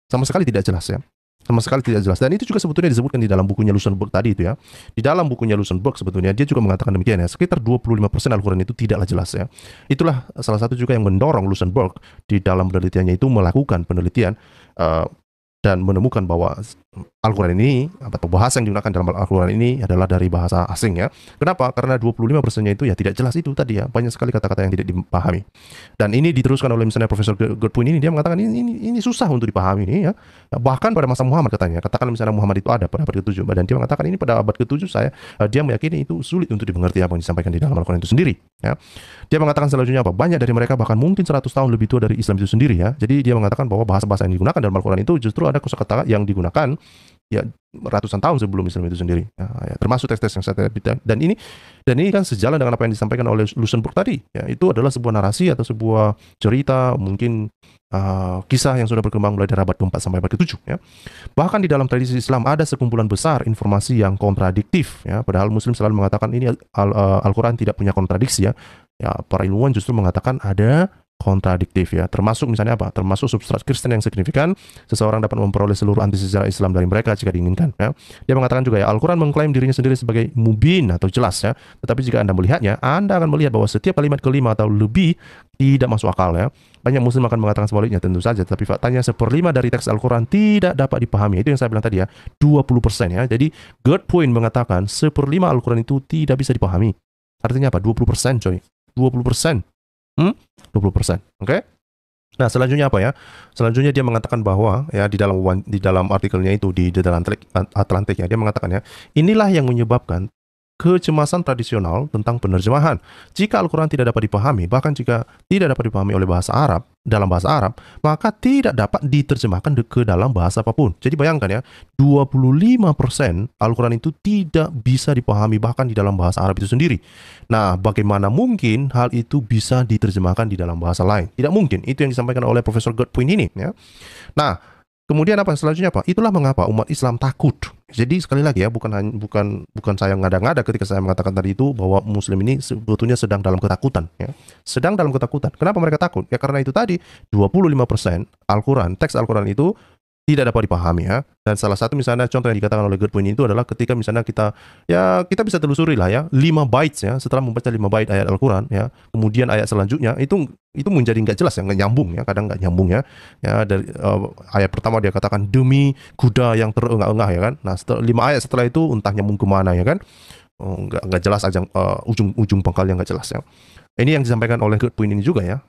sama sekali tidak jelas ya. Sama sekali tidak jelas. Dan itu juga sebetulnya disebutkan di dalam bukunya Lusenberg tadi itu ya. Di dalam bukunya Lusenberg sebetulnya dia juga mengatakan demikian ya. Sekitar 25% Al-Quran itu tidaklah jelas ya. Itulah salah satu juga yang mendorong Lusenberg di dalam penelitiannya itu melakukan penelitian dan menemukan bahwa Al-Quran ini atau bahasa yang digunakan dalam Al-Quran ini adalah dari bahasa asing ya. Kenapa? Karena 25%-nya itu ya tidak jelas itu tadi ya. Banyak sekali kata-kata yang tidak dipahami. Dan ini diteruskan oleh misalnya Profesor Godwin ini, dia mengatakan ini susah untuk dipahami ini ya. Bahkan pada masa Muhammad katanya. Katakan misalnya Muhammad itu ada pada abad ke-7, dan dia mengatakan ini pada abad ke-7 dia meyakini itu sulit untuk dimengerti apa yang disampaikan di dalam Al-Quran itu sendiri ya. Dia mengatakan selanjutnya apa? Banyak dari mereka bahkan mungkin 100 tahun lebih tua dari Islam itu sendiri ya. Jadi dia mengatakan bahwa bahasa-bahasa yang digunakan dalam Al-Quran itu justru ada kosakata yang digunakan ya ratusan tahun sebelum Islam itu sendiri. Ya, termasuk teks-teks yang saya tadi. Dan ini kan sejalan dengan apa yang disampaikan oleh Luxemburg tadi. Ya, itu adalah sebuah narasi atau sebuah cerita, mungkin kisah yang sudah berkembang mulai dari abad ke-4 sampai abad ke-7. Ya. Bahkan di dalam tradisi Islam ada sekumpulan besar informasi yang kontradiktif. Ya. Padahal Muslim selalu mengatakan ini Al-Quran tidak punya kontradiksi. Ya. Ya, para ilmuwan justru mengatakan ada kontradiktif ya, termasuk misalnya apa? Termasuk substrat Kristen yang signifikan, seseorang dapat memperoleh seluruh anti sejarah Islam dari mereka jika diinginkan ya. Dia mengatakan juga ya, Al-Quran mengklaim dirinya sendiri sebagai mubin atau jelas ya, tetapi jika Anda melihatnya, Anda akan melihat bahwa setiap kalimat kelima atau lebih tidak masuk akal ya. Banyak Muslim akan mengatakan sebaliknya tentu saja, tapi faktanya 1/5 dari teks Al-Quran tidak dapat dipahami. Itu yang saya bilang tadi ya, 20% ya. Jadi Gerd Point mengatakan 1/5 Al-Quran itu tidak bisa dipahami. Artinya apa? 20% coy. 20%. 20%. Oke? Nah, selanjutnya apa ya? Selanjutnya dia mengatakan bahwa ya di dalam artikelnya itu di The Atlantic ya, dia mengatakan ya, inilah yang menyebabkan kecemasan tradisional tentang penerjemahan. Jika Al-Quran tidak dapat dipahami, bahkan jika tidak dapat dipahami oleh dalam bahasa Arab, maka tidak dapat diterjemahkan ke dalam bahasa apapun. Jadi bayangkan ya, 25% Al-Quran itu tidak bisa dipahami bahkan di dalam bahasa Arab itu sendiri. Nah, bagaimana mungkin hal itu bisa diterjemahkan di dalam bahasa lain? Tidak mungkin. Itu yang disampaikan oleh Profesor Gerd Point ini ya. Nah, kemudian apa selanjutnya apa? Itulah mengapa umat Islam takut. Jadi sekali lagi ya, bukan saya ngada-ngada ketika saya mengatakan tadi itu bahwa Muslim ini sebetulnya sedang dalam ketakutan. Ya. Sedang dalam ketakutan. Kenapa mereka takut? Ya karena itu tadi 25% Al-Quran, teks Al-Quran itu tidak dapat dipahami ya. Dan salah satu misalnya contoh yang dikatakan oleh Gerd Point itu adalah ketika misalnya kita bisa telusuri lah ya 5 bytes ya, setelah membaca 5 byte ayat Al-Quran ya, kemudian ayat selanjutnya itu menjadi nggak jelas ya, nggak nyambung ya, kadang nggak nyambung ya. Ya dari ayat pertama dia katakan demi kuda yang terengah-engah ya kan. Nah, 5 ayat setelah itu entah nyambung kemana ya kan. Nggak jelas aja ujung pangkal yang nggak jelas ya. Ini yang disampaikan oleh Gerd Point ini juga ya.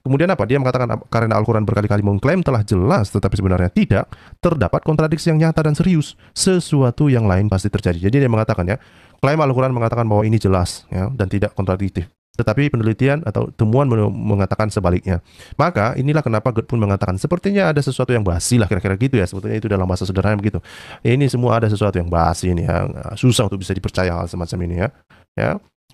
Kemudian apa? Dia mengatakan karena Al-Quran berkali-kali mengklaim telah jelas, tetapi sebenarnya tidak, terdapat kontradiksi yang nyata dan serius. Sesuatu yang lain pasti terjadi. Jadi dia mengatakan ya, klaim Al-Quran mengatakan bahwa ini jelas ya, dan tidak kontradiktif. Tetapi penelitian atau temuan mengatakan sebaliknya. Maka inilah kenapa Gerd Point mengatakan sepertinya ada sesuatu yang basi lah, kira-kira gitu ya. Sebetulnya itu dalam bahasa sederhana begitu. Ini semua ada sesuatu yang basi ini ya. Susah untuk bisa dipercaya hal semacam ini ya. Ya.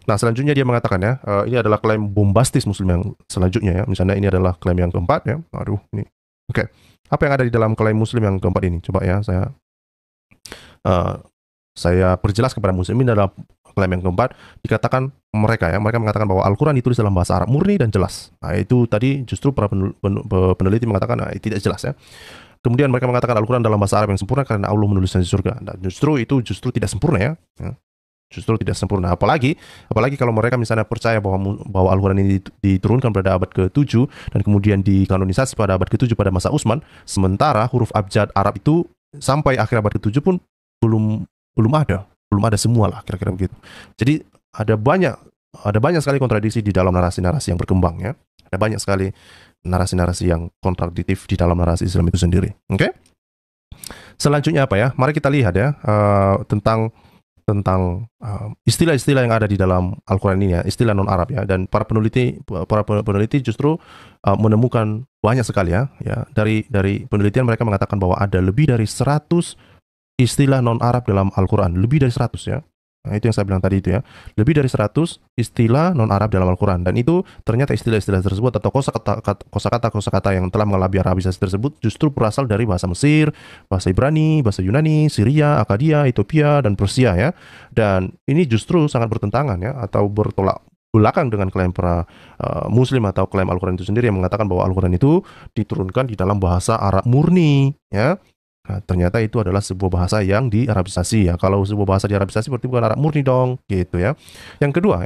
Nah, selanjutnya dia mengatakan ya, ini adalah klaim bombastis Muslim yang selanjutnya ya. Misalnya ini adalah klaim yang keempat ya. Aduh, ini. Oke. Apa yang ada di dalam klaim Muslim yang keempat ini? Coba ya, saya perjelas kepada Muslim. Ini adalah klaim yang keempat. Dikatakan mereka mengatakan bahwa Al-Quran ditulis dalam bahasa Arab murni dan jelas. Nah, itu tadi justru para peneliti mengatakan tidak jelas ya. Kemudian mereka mengatakan Al-Quran dalam bahasa Arab yang sempurna karena Allah menulisnya di surga. Nah, justru tidak sempurna ya. Justru tidak sempurna. Apalagi kalau mereka misalnya percaya bahwa Al-Quran ini diturunkan pada abad ke-7 dan kemudian dikanonisasi pada abad ke-7 pada masa Utsman, sementara huruf abjad Arab itu sampai akhir abad ke-7 pun belum ada semua lah, kira-kira begitu. Jadi ada banyak sekali kontradiksi di dalam narasi-narasi yang berkembang ya. Ada banyak sekali narasi-narasi yang kontradiktif di dalam narasi Islam itu sendiri. Oke? Selanjutnya apa ya? Mari kita lihat ya tentang istilah-istilah yang ada di dalam Al-Quran ini ya, istilah non-Arab ya, dan para peneliti justru menemukan banyak sekali ya, dari penelitian mereka mengatakan bahwa ada lebih dari 100 istilah non-Arab dalam Al-Quran, lebih dari 100 ya. Nah, itu yang saya bilang tadi itu ya. Lebih dari 100 istilah non-Arab dalam Al-Quran. Dan itu ternyata istilah-istilah tersebut atau kosakata yang telah mengalami Arabisasi tersebut justru berasal dari bahasa Mesir, bahasa Ibrani, bahasa Yunani, Syria, Akkadia, Ethiopia, dan Persia ya. Dan ini justru sangat bertentangan ya, atau bertolak belakang dengan klaim para Muslim atau klaim Al-Quran itu sendiri yang mengatakan bahwa Al-Quran itu diturunkan di dalam bahasa Arab murni ya. Nah, ternyata itu adalah sebuah bahasa yang diarabisasi ya. Kalau sebuah bahasa diarabisasi berarti bukan Arab murni dong, gitu ya. Yang kedua,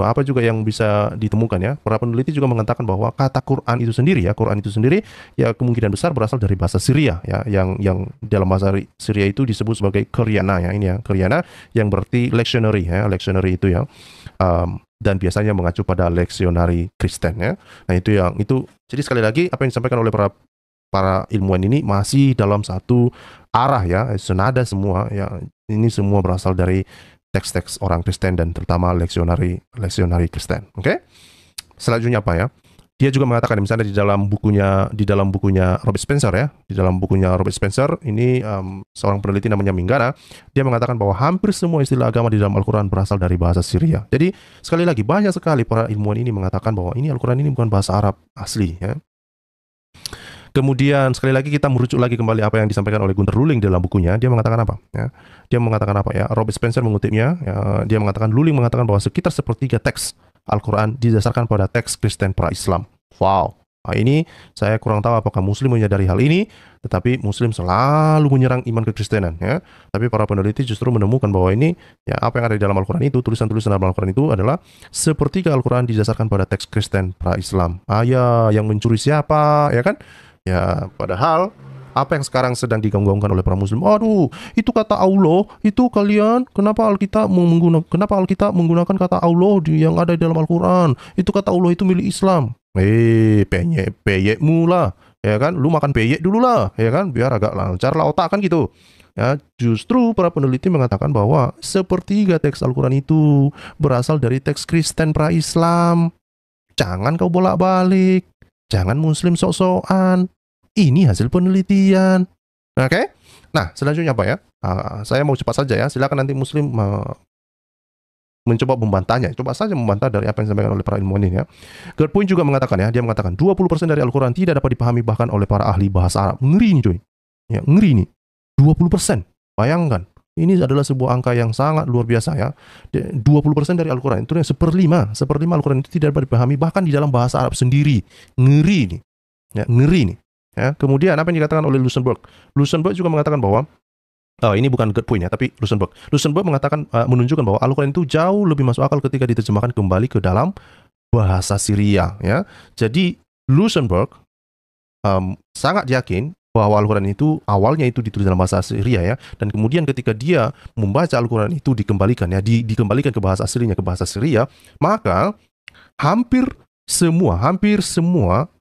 apa juga yang bisa ditemukan ya? Para peneliti juga mengatakan bahwa kata Quran itu sendiri ya kemungkinan besar berasal dari bahasa Syria ya, yang dalam bahasa Syria itu disebut sebagai Qaryana ya, ini ya, Qaryana yang berarti lectionary ya, lectionary itu ya. Dan biasanya mengacu pada leksionari Kristen ya. Nah, itu jadi sekali lagi apa yang disampaikan oleh para ilmuwan ini masih dalam satu arah ya, senada semua ya. Ini semua berasal dari teks-teks orang Kristen dan terutama leksionari Kristen. Oke? Selanjutnya apa ya? dia juga mengatakan misalnya di dalam bukunya Robert Spencer ya, di dalam bukunya Robert Spencer ini seorang peneliti namanya Minggana, dia mengatakan bahwa hampir semua istilah agama di dalam Al-Quran berasal dari bahasa Syria. Jadi sekali lagi banyak sekali para ilmuwan ini mengatakan bahwa ini Al-Quran ini bukan bahasa Arab asli ya. Kemudian sekali lagi kita merujuk lagi kembali apa yang disampaikan oleh Gunter Luling dalam bukunya. Dia mengatakan apa? Ya. Dia mengatakan apa ya? Robert Spencer mengutipnya. Ya, dia mengatakan Luling mengatakan bahwa sekitar sepertiga teks Al-Quran didasarkan pada teks Kristen pra-Islam. Wow. Nah, ini saya kurang tahu apakah Muslim menyadari hal ini, tetapi Muslim selalu menyerang iman kekristenan. Ya. Tapi para peneliti justru menemukan bahwa ini, ya apa yang ada di dalam Al-Quran itu, tulisan-tulisan dalam Al-Quran itu adalah sepertiga Al-Quran didasarkan pada teks Kristen pra-Islam. Ya, yang mencuri siapa? Ya kan? Ya, padahal apa yang sekarang sedang digaung-gaungkan oleh para Muslim, aduh, itu kata Allah, itu kalian, kenapa Alkitab menggunakan kata Allah yang ada di dalam Al-Quran? Itu kata Allah itu milik Islam. Peyek mula, ya kan? Lu makan peyek dulu lah, ya kan? Biar agak lancar lah otak kan gitu. Ya, justru para peneliti mengatakan bahwa sepertiga teks Al-Quran itu berasal dari teks Kristen pra-Islam. Jangan kau bolak-balik. Jangan Muslim sok-sokan. Ini hasil penelitian. Oke? Nah, selanjutnya apa ya? Saya mau cepat saja ya. Silakan nanti Muslim mencoba membantahnya. Coba saja membantah dari apa yang disampaikan oleh para ilmuwan ini ya. Gerd Poin juga mengatakan ya, dia mengatakan 20% dari Al-Quran tidak dapat dipahami bahkan oleh para ahli bahasa Arab. Ngeri nih coy. Ya, ngeri nih. 20%. Bayangkan. Ini adalah sebuah angka yang sangat luar biasa ya. 20% dari Al-Quran itu yang seperlima Al-Quran itu tidak dapat dipahami bahkan di dalam bahasa Arab sendiri. Ngeri nih. Ya, ngeri nih. Ya, kemudian apa yang dikatakan oleh Luxemburg? Luxemburg juga mengatakan bahwa ini bukan Gerd Poin ya, tapi Luxemburg. Luxemburg mengatakan menunjukkan bahwa Al-Quran itu jauh lebih masuk akal ketika diterjemahkan kembali ke dalam bahasa Syria ya. Jadi Luxemburg sangat yakin bahwa Al-Quran itu awalnya itu ditulis dalam bahasa Syria ya, dan kemudian ketika dia membaca Al-Quran itu dikembalikan ya, dikembalikan ke bahasa aslinya, ke bahasa Syria, maka hampir semua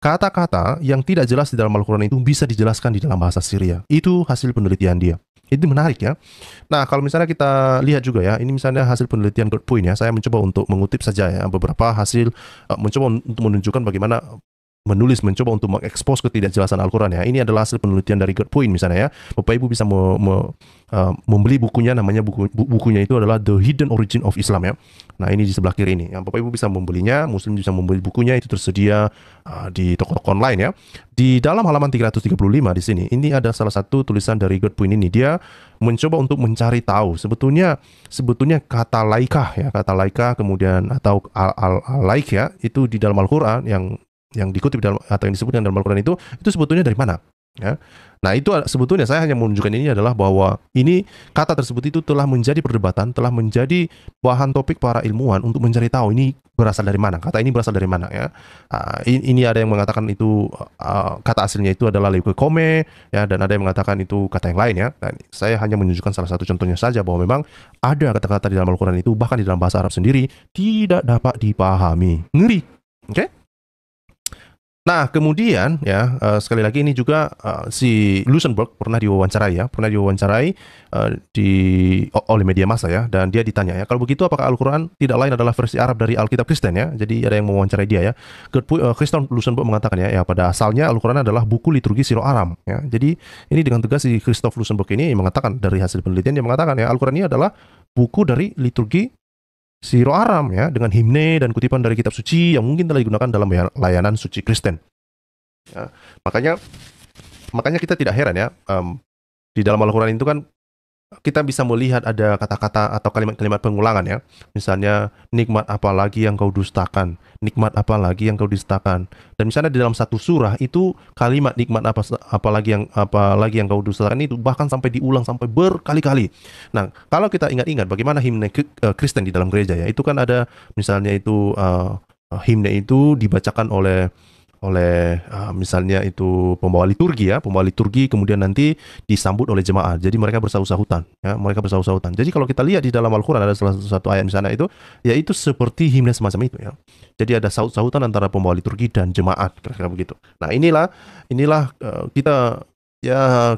kata-kata yang tidak jelas di dalam Al-Quran itu bisa dijelaskan di dalam bahasa Syria. Itu hasil penelitian dia. Itu menarik ya. Nah, kalau misalnya kita lihat juga ya, ini misalnya hasil penelitian Gerd Poin ya, saya mencoba untuk mengutip saja ya beberapa hasil, mencoba untuk menunjukkan bagaimana mencoba untuk mengekspos ketidakjelasan Al-Quran ya. Ini adalah hasil penelitian dari Gerd Poin misalnya ya. Bapak Ibu bisa membeli bukunya, namanya bukunya itu adalah The Hidden Origin of Islam ya. Nah, ini di sebelah kiri ini. Yang Bapak Ibu bisa membelinya, Muslim bisa membeli bukunya, itu tersedia di toko-toko online ya. Di dalam halaman 335 di sini, ini ada salah satu tulisan dari Gerd Poin ini. Dia mencoba untuk mencari tahu sebetulnya kata laika kemudian atau al-laik ya, itu di dalam Al-Quran yang dikutip dalam atau yang disebutkan dalam Al-Quran itu sebetulnya dari mana ya. Nah, itu sebetulnya saya hanya menunjukkan ini adalah bahwa ini kata tersebut itu telah menjadi perdebatan, telah menjadi bahan topik para ilmuwan untuk mencari tahu ini berasal dari mana, kata ini berasal dari mana ya. Ini ada yang mengatakan itu kata aslinya itu adalah leukome ya, dan ada yang mengatakan itu kata yang lain ya. Dan saya hanya menunjukkan salah satu contohnya saja bahwa memang ada kata-kata di dalam Al-Quran itu bahkan di dalam bahasa Arab sendiri tidak dapat dipahami. Ngeri. Oke? Nah, kemudian ya sekali lagi ini juga si Luxemburg pernah diwawancarai oleh media massa ya, dan dia ditanya ya, kalau begitu apakah Al-Quran tidak lain adalah versi Arab dari Alkitab Kristen ya. Jadi ada yang mewawancarai dia ya. Christian Luxemburg mengatakan ya pada asalnya Al-Quran adalah buku liturgi Siro-Aram ya. Jadi ini dengan tegas si Christoph Luxemburg ini mengatakan dari hasil penelitian, dia mengatakan ya Al-Quran ini adalah buku dari liturgi Siro-Aram ya, dengan himne dan kutipan dari kitab suci yang mungkin telah digunakan dalam layanan suci Kristen. Ya, makanya kita tidak heran ya, di dalam Al-Quran itu kan kita bisa melihat ada kata-kata atau kalimat-kalimat pengulangan ya. Misalnya, nikmat apa lagi yang kau dustakan, nikmat apa lagi yang kau dustakan. Dan misalnya di dalam satu surah itu kalimat nikmat apa lagi yang kau dustakan itu bahkan sampai diulang sampai berkali-kali. Nah, kalau kita ingat-ingat bagaimana himne Kristen di dalam gereja ya, itu kan ada misalnya itu himne itu dibacakan oleh misalnya itu pembawa liturgi kemudian nanti disambut oleh jemaat. Jadi mereka bersahut-sahutan ya, Jadi kalau kita lihat di dalam Al-Quran ada salah satu ayat di sana itu yaitu seperti himne semacam itu ya. Jadi ada sahut-sahutan antara pembawa liturgi dan jemaat, kira-kira begitu. Nah, inilah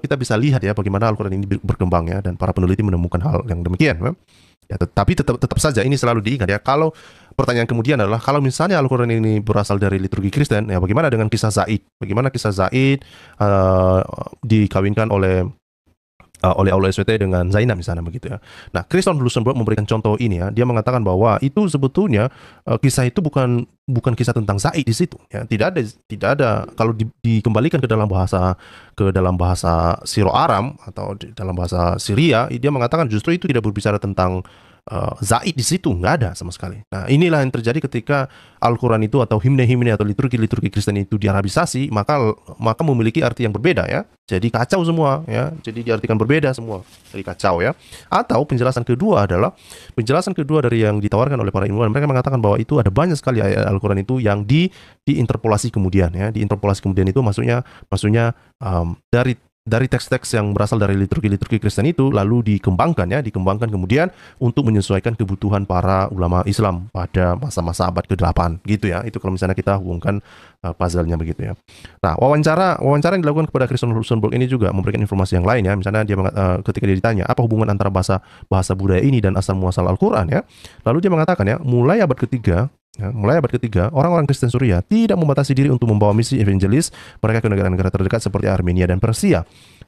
kita bisa lihat ya bagaimana Al-Quran ini berkembang ya, dan para peneliti menemukan hal yang demikian ya. Ya, tapi tetap saja ini selalu diingat ya, kalau pertanyaan kemudian adalah kalau misalnya Al-Quran ini berasal dari liturgi Kristen, ya bagaimana dengan kisah Zaid? Bagaimana kisah Zaid dikawinkan oleh SWT dengan Zainab misalnya begitu ya. Nah, Christoph Lusenberg memberikan contoh ini ya. Dia mengatakan bahwa itu sebetulnya kisah itu bukan kisah tentang Zaid di situ ya. Tidak ada kalau dikembalikan ke dalam bahasa Syro-Aram atau dalam bahasa Syria, dia mengatakan justru itu tidak berbicara tentang Zaid di situ, nggak ada sama sekali. Nah, inilah yang terjadi ketika Al-Quran itu atau himne-himne atau liturgi-liturgi Kristen itu diarabisasi, maka memiliki arti yang berbeda ya. Jadi kacau semua ya. Jadi diartikan berbeda semua. Jadi kacau ya. Atau penjelasan kedua dari yang ditawarkan oleh para ilmuwan, mereka mengatakan bahwa itu ada banyak sekali ayat Al-Quran itu yang diinterpolasi kemudian ya. Diinterpolasi kemudian itu maksudnya dari teks-teks yang berasal dari liturgi-liturgi Kristen itu lalu dikembangkan kemudian untuk menyesuaikan kebutuhan para ulama Islam pada masa-masa abad ke-8 gitu ya. Itu kalau misalnya kita hubungkan puzzle-nya begitu ya. Nah, wawancara yang dilakukan kepada Christoph Lusenberg ini juga memberikan informasi yang lain ya. Misalnya ketika dia ditanya apa hubungan antara bahasa budaya ini dan asal muasal Al-Quran ya. Lalu dia mengatakan ya, mulai abad ketiga, orang-orang Kristen Suriah tidak membatasi diri untuk membawa misi evangelis mereka ke negara-negara terdekat seperti Armenia dan Persia.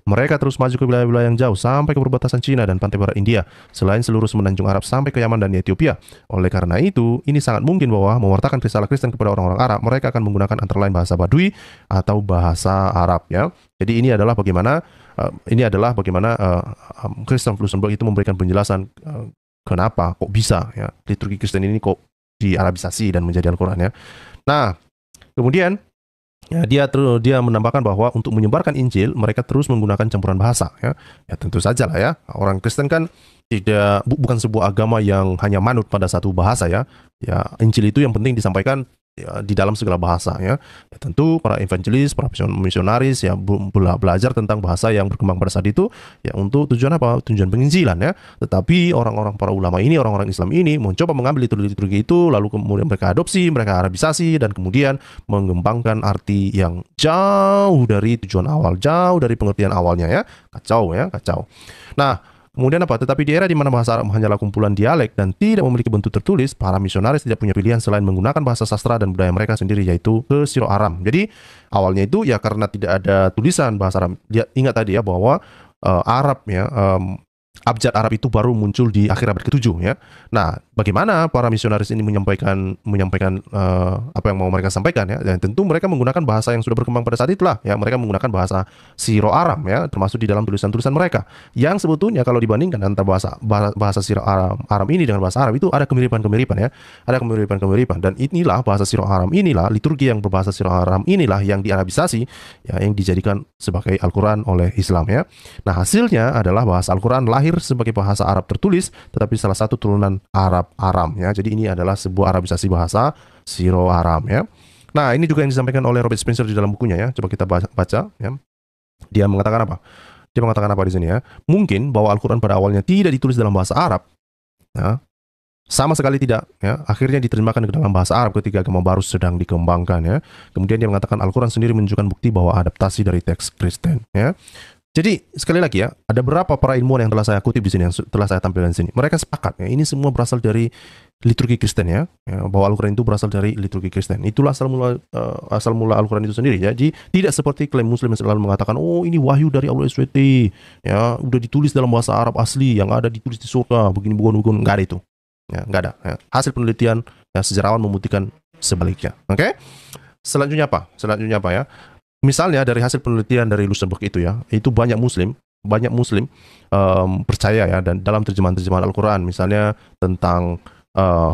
Mereka terus maju ke wilayah-wilayah yang jauh sampai ke perbatasan Cina dan pantai barat India, selain seluruh semenanjung Arab sampai ke Yaman dan Ethiopia. Oleh karena itu, ini sangat mungkin bahwa mewartakan risalah Kristen kepada orang-orang Arab, mereka akan menggunakan antara lain bahasa Badui atau bahasa Arab ya. Jadi ini adalah bagaimana Christoph Lusenberg itu memberikan penjelasan kenapa kok bisa ya liturgi Kristen ini kok diarabisasi dan menjadi Al-Quran ya. Nah, kemudian ya, dia menambahkan bahwa untuk menyebarkan Injil mereka terus menggunakan campuran bahasa ya. Ya tentu saja lah ya. Orang Kristen kan bukan sebuah agama yang hanya manut pada satu bahasa ya. Ya, Injil itu yang penting disampaikan ya, di dalam segala bahasa ya. Ya tentu para evangelis, para misionaris ya belajar tentang bahasa yang berkembang pada saat itu ya untuk tujuan apa? Tujuan penginjilan ya. Tetapi orang-orang para ulama ini, orang-orang Islam ini mencoba mengambil liturgi itu lalu kemudian mereka adopsi, mereka arabisasi dan kemudian mengembangkan arti yang jauh dari tujuan awal, jauh dari pengertian awalnya ya. Kacau ya, kacau. Nah, kemudian apa? Tetapi di era di mana bahasa Arab hanyalah kumpulan dialek dan tidak memiliki bentuk tertulis, para misionaris tidak punya pilihan selain menggunakan bahasa sastra dan budaya mereka sendiri, yaitu ke Syro-Aram. Jadi awalnya itu ya karena tidak ada tulisan bahasa Arab. Dia ingat tadi ya bahwa Arab ya abjad Arab itu baru muncul di akhir abad ke-7 ya. Nah, bagaimana para misionaris ini menyampaikan apa yang mau mereka sampaikan ya? Dan tentu mereka menggunakan bahasa yang sudah berkembang pada saat itulah ya. Mereka menggunakan bahasa Syro-Aram ya, termasuk di dalam tulisan-tulisan mereka. Yang sebetulnya kalau dibandingkan antara bahasa Syro-Aram ini dengan bahasa Arab itu ada kemiripan-kemiripan ya. Ada kemiripan-kemiripan dan inilah bahasa Syro-Aram inilah, liturgi yang berbahasa Syro-Aram inilah yang diarabisasi ya, yang dijadikan sebagai Al-Quran oleh Islam ya. Nah, hasilnya adalah bahasa Al-Quran lahir sebagai bahasa Arab tertulis, tetapi salah satu turunan Arab Aram ya. Jadi ini adalah sebuah arabisasi bahasa Syro-Aram ya. Nah, ini juga yang disampaikan oleh Robert Spencer di dalam bukunya ya. Coba kita baca ya. Dia mengatakan apa? Dia mengatakan apa di sini ya? Mungkin bahwa Al-Quran pada awalnya tidak ditulis dalam bahasa Arab ya. Sama sekali tidak ya. Akhirnya diterjemahkan ke dalam bahasa Arab ketika agama baru sedang dikembangkan ya. Kemudian dia mengatakan Al-Quran sendiri menunjukkan bukti bahwa adaptasi dari teks Kristen ya. Jadi sekali lagi ya, ada berapa para ilmuwan yang telah saya kutip di sini, yang telah saya tampilkan di sini. Mereka sepakat ya, ini semua berasal dari liturgi Kristen ya, bahwa Al-Quran itu berasal dari liturgi Kristen. Itulah asal mula Al-Quran itu sendiri ya. Jadi tidak seperti klaim Muslim yang selalu mengatakan, oh ini wahyu dari Allah SWT, ya udah ditulis dalam bahasa Arab asli, yang ada ditulis di surga, begini bukan, nggak ada itu, ya nggak ada. Ya. Hasil penelitian ya, sejarawan membuktikan sebaliknya. Oke? Selanjutnya apa ya? Misalnya dari hasil penelitian dari Lusenberg itu ya, itu banyak muslim percaya ya, dan dalam terjemahan Al-Quran misalnya tentang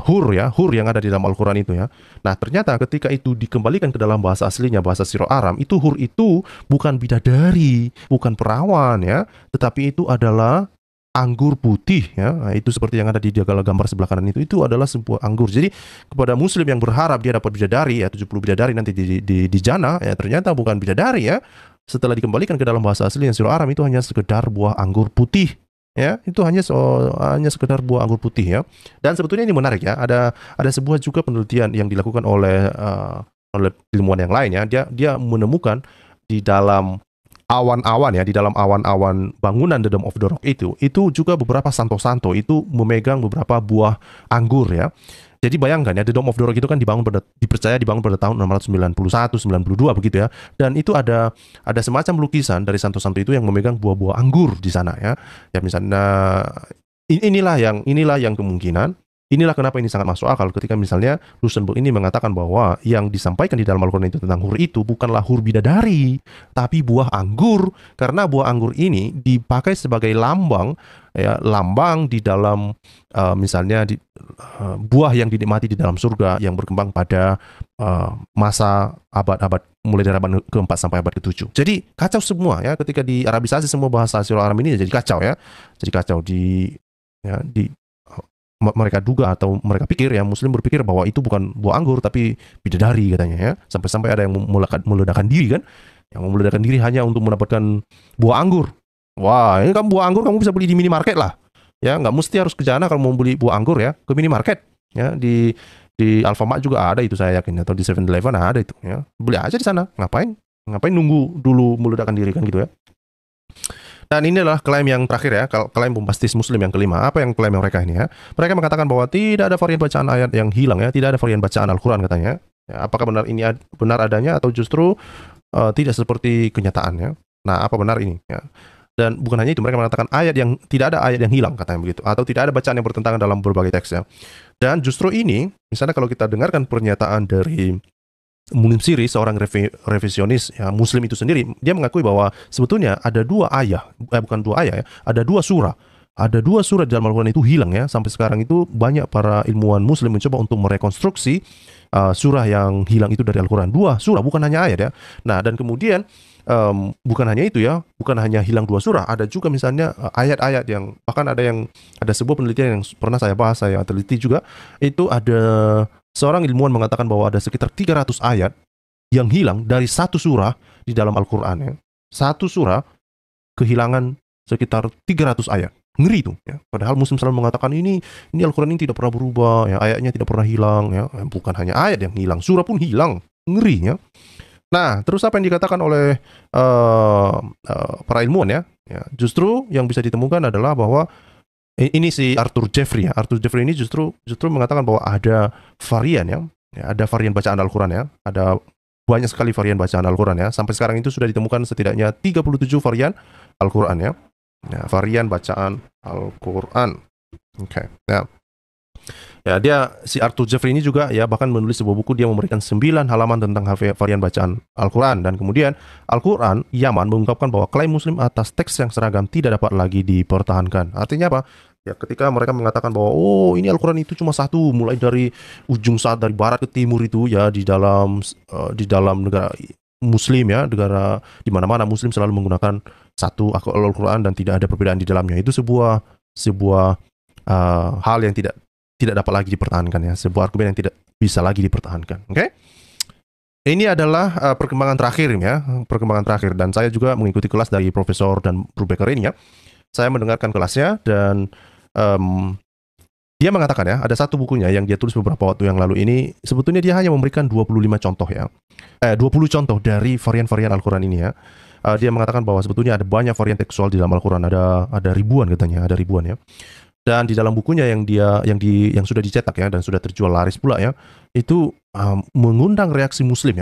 hur yang ada di dalam Al-Quran itu ya. Nah, ternyata ketika itu dikembalikan ke dalam bahasa aslinya, bahasa Syro-Aram, itu hur itu bukan bidadari, bukan perawan ya, tetapi itu adalah anggur putih ya. Nah, itu seperti yang ada di gambar sebelah kanan itu adalah sebuah anggur. Jadi kepada muslim yang berharap dia dapat bidadari ya, 70 bidadari nanti di jannah ya, ternyata bukan bidadari ya. Setelah dikembalikan ke dalam bahasa asli yang Syro-Aram, itu hanya sekedar buah anggur putih ya. Itu hanya sekedar buah anggur putih ya. Dan sebetulnya ini menarik ya. Ada sebuah juga penelitian yang dilakukan oleh ilmuwan yang lain ya. Dia menemukan di dalam awan-awan ya, di dalam awan-awan bangunan The Dome of the Rock itu juga beberapa santo-santo itu memegang beberapa buah anggur ya. Jadi bayangkan ya, The Dome of the Rock itu kan dipercaya dibangun pada tahun 691, 92 begitu ya. Dan itu ada semacam lukisan dari santo-santo itu yang memegang buah-buah anggur di sana ya. Ya misalnya inilah yang kemungkinan. Inilah kenapa ini sangat masuk akal ketika misalnya Luxembourg ini mengatakan bahwa yang disampaikan di dalam Al-Quran itu tentang hur itu bukanlah hur bidadari, tapi buah anggur. Karena buah anggur ini dipakai sebagai lambang di dalam misalnya buah yang dinikmati di dalam surga yang berkembang pada masa abad-abad mulai dari abad ke-4 sampai abad ke-7. Jadi kacau semua ya, ketika di Arabisasi semua bahasa Asyur Aram ini jadi kacau ya. Jadi kacau mereka duga atau mereka pikir ya, Muslim berpikir bahwa itu bukan buah anggur tapi bidadari katanya ya. Sampai-sampai ada yang meledakkan diri kan, yang meledakkan diri hanya untuk mendapatkan buah anggur. Wah, ini kan buah anggur kamu bisa beli di minimarket lah. Ya, nggak mesti harus ke sana kalau mau beli buah anggur ya, ke minimarket. Ya, di Alfamart juga ada itu saya yakin, atau di 7-Eleven ada itu ya. Beli aja di sana. Ngapain nunggu dulu meledakkan diri kan gitu ya. Dan ini adalah klaim yang terakhir ya, klaim bombastis Muslim yang kelima. Apa yang klaim mereka ini ya? Mereka mengatakan bahwa tidak ada varian bacaan ayat yang hilang ya, tidak ada varian bacaan Al-Quran katanya. Ya, apakah benar ini benar adanya atau justru tidak seperti kenyataannya? Nah, apa benar ini? Ya. Dan bukan hanya itu, mereka mengatakan tidak ada ayat yang hilang katanya begitu, atau tidak ada bacaan yang bertentangan dalam berbagai teks ya. Dan justru ini, misalnya kalau kita dengarkan pernyataan dari Munim Siri, seorang revisionis ya, Muslim itu sendiri, dia mengakui bahwa sebetulnya ada bukan dua ayat ya, ada dua surah di dalam Al-Quran itu hilang ya. Sampai sekarang itu banyak para ilmuwan Muslim mencoba untuk merekonstruksi surah yang hilang itu dari Al-Quran. Dua surah, bukan hanya ayat ya. Nah, dan kemudian bukan hanya itu ya, bukan hanya hilang dua surah, ada juga misalnya ayat-ayat yang bahkan ada sebuah penelitian yang pernah saya bahas, saya teliti juga, itu ada seorang ilmuwan mengatakan bahwa ada sekitar 300 ayat yang hilang dari satu surah di dalam Al-Quran ya. Satu surah kehilangan sekitar 300 ayat. Ngeri itu ya. Padahal Muslim selalu mengatakan ini Al-Quran ini tidak pernah berubah ya, ayatnya tidak pernah hilang ya. Bukan hanya ayat yang hilang, surah pun hilang. Ngeri ya. Nah, terus apa yang dikatakan oleh para ilmuwan ya? Justru yang bisa ditemukan adalah bahwa ini si Arthur Jeffrey ya. Arthur Jeffrey ini justru mengatakan bahwa ada varian ya, ada varian bacaan Al-Quran ya. Ada banyak sekali varian bacaan Al-Quran ya. Sampai sekarang itu sudah ditemukan setidaknya 37 varian Al-Quran ya. Varian bacaan Al-Quran. Oke. Ya, si Arthur Jeffrey ini juga ya bahkan menulis sebuah buku, dia memberikan 9 halaman tentang varian bacaan Al-Quran. Dan kemudian Al-Quran Yaman mengungkapkan bahwa klaim Muslim atas teks yang seragam tidak dapat lagi dipertahankan. Artinya apa? Ya, ketika mereka mengatakan bahwa ini Al-Quran itu cuma satu, mulai dari ujung saat dari barat ke timur itu ya, di dalam negara Muslim ya, negara di mana-mana Muslim selalu menggunakan satu Al-Quran dan tidak ada perbedaan di dalamnya. Itu sebuah hal yang tidak dapat lagi dipertahankan ya, sebuah argumen yang tidak bisa lagi dipertahankan. Oke? Ini adalah perkembangan terakhir dan saya juga mengikuti kelas dari Profesor dan Brubaker ini ya. Saya mendengarkan kelasnya dan dia mengatakan ya, ada satu bukunya yang dia tulis beberapa waktu yang lalu ini, sebetulnya dia hanya memberikan 25 contoh ya. 20 contoh dari varian-varian Al-Quran ini ya. Dia mengatakan bahwa sebetulnya ada banyak varian tekstual di dalam Al-Quran, ada ribuan katanya, ada ribuan ya. Dan di dalam bukunya yang sudah dicetak ya dan sudah terjual laris pula ya, itu mengundang reaksi Muslim,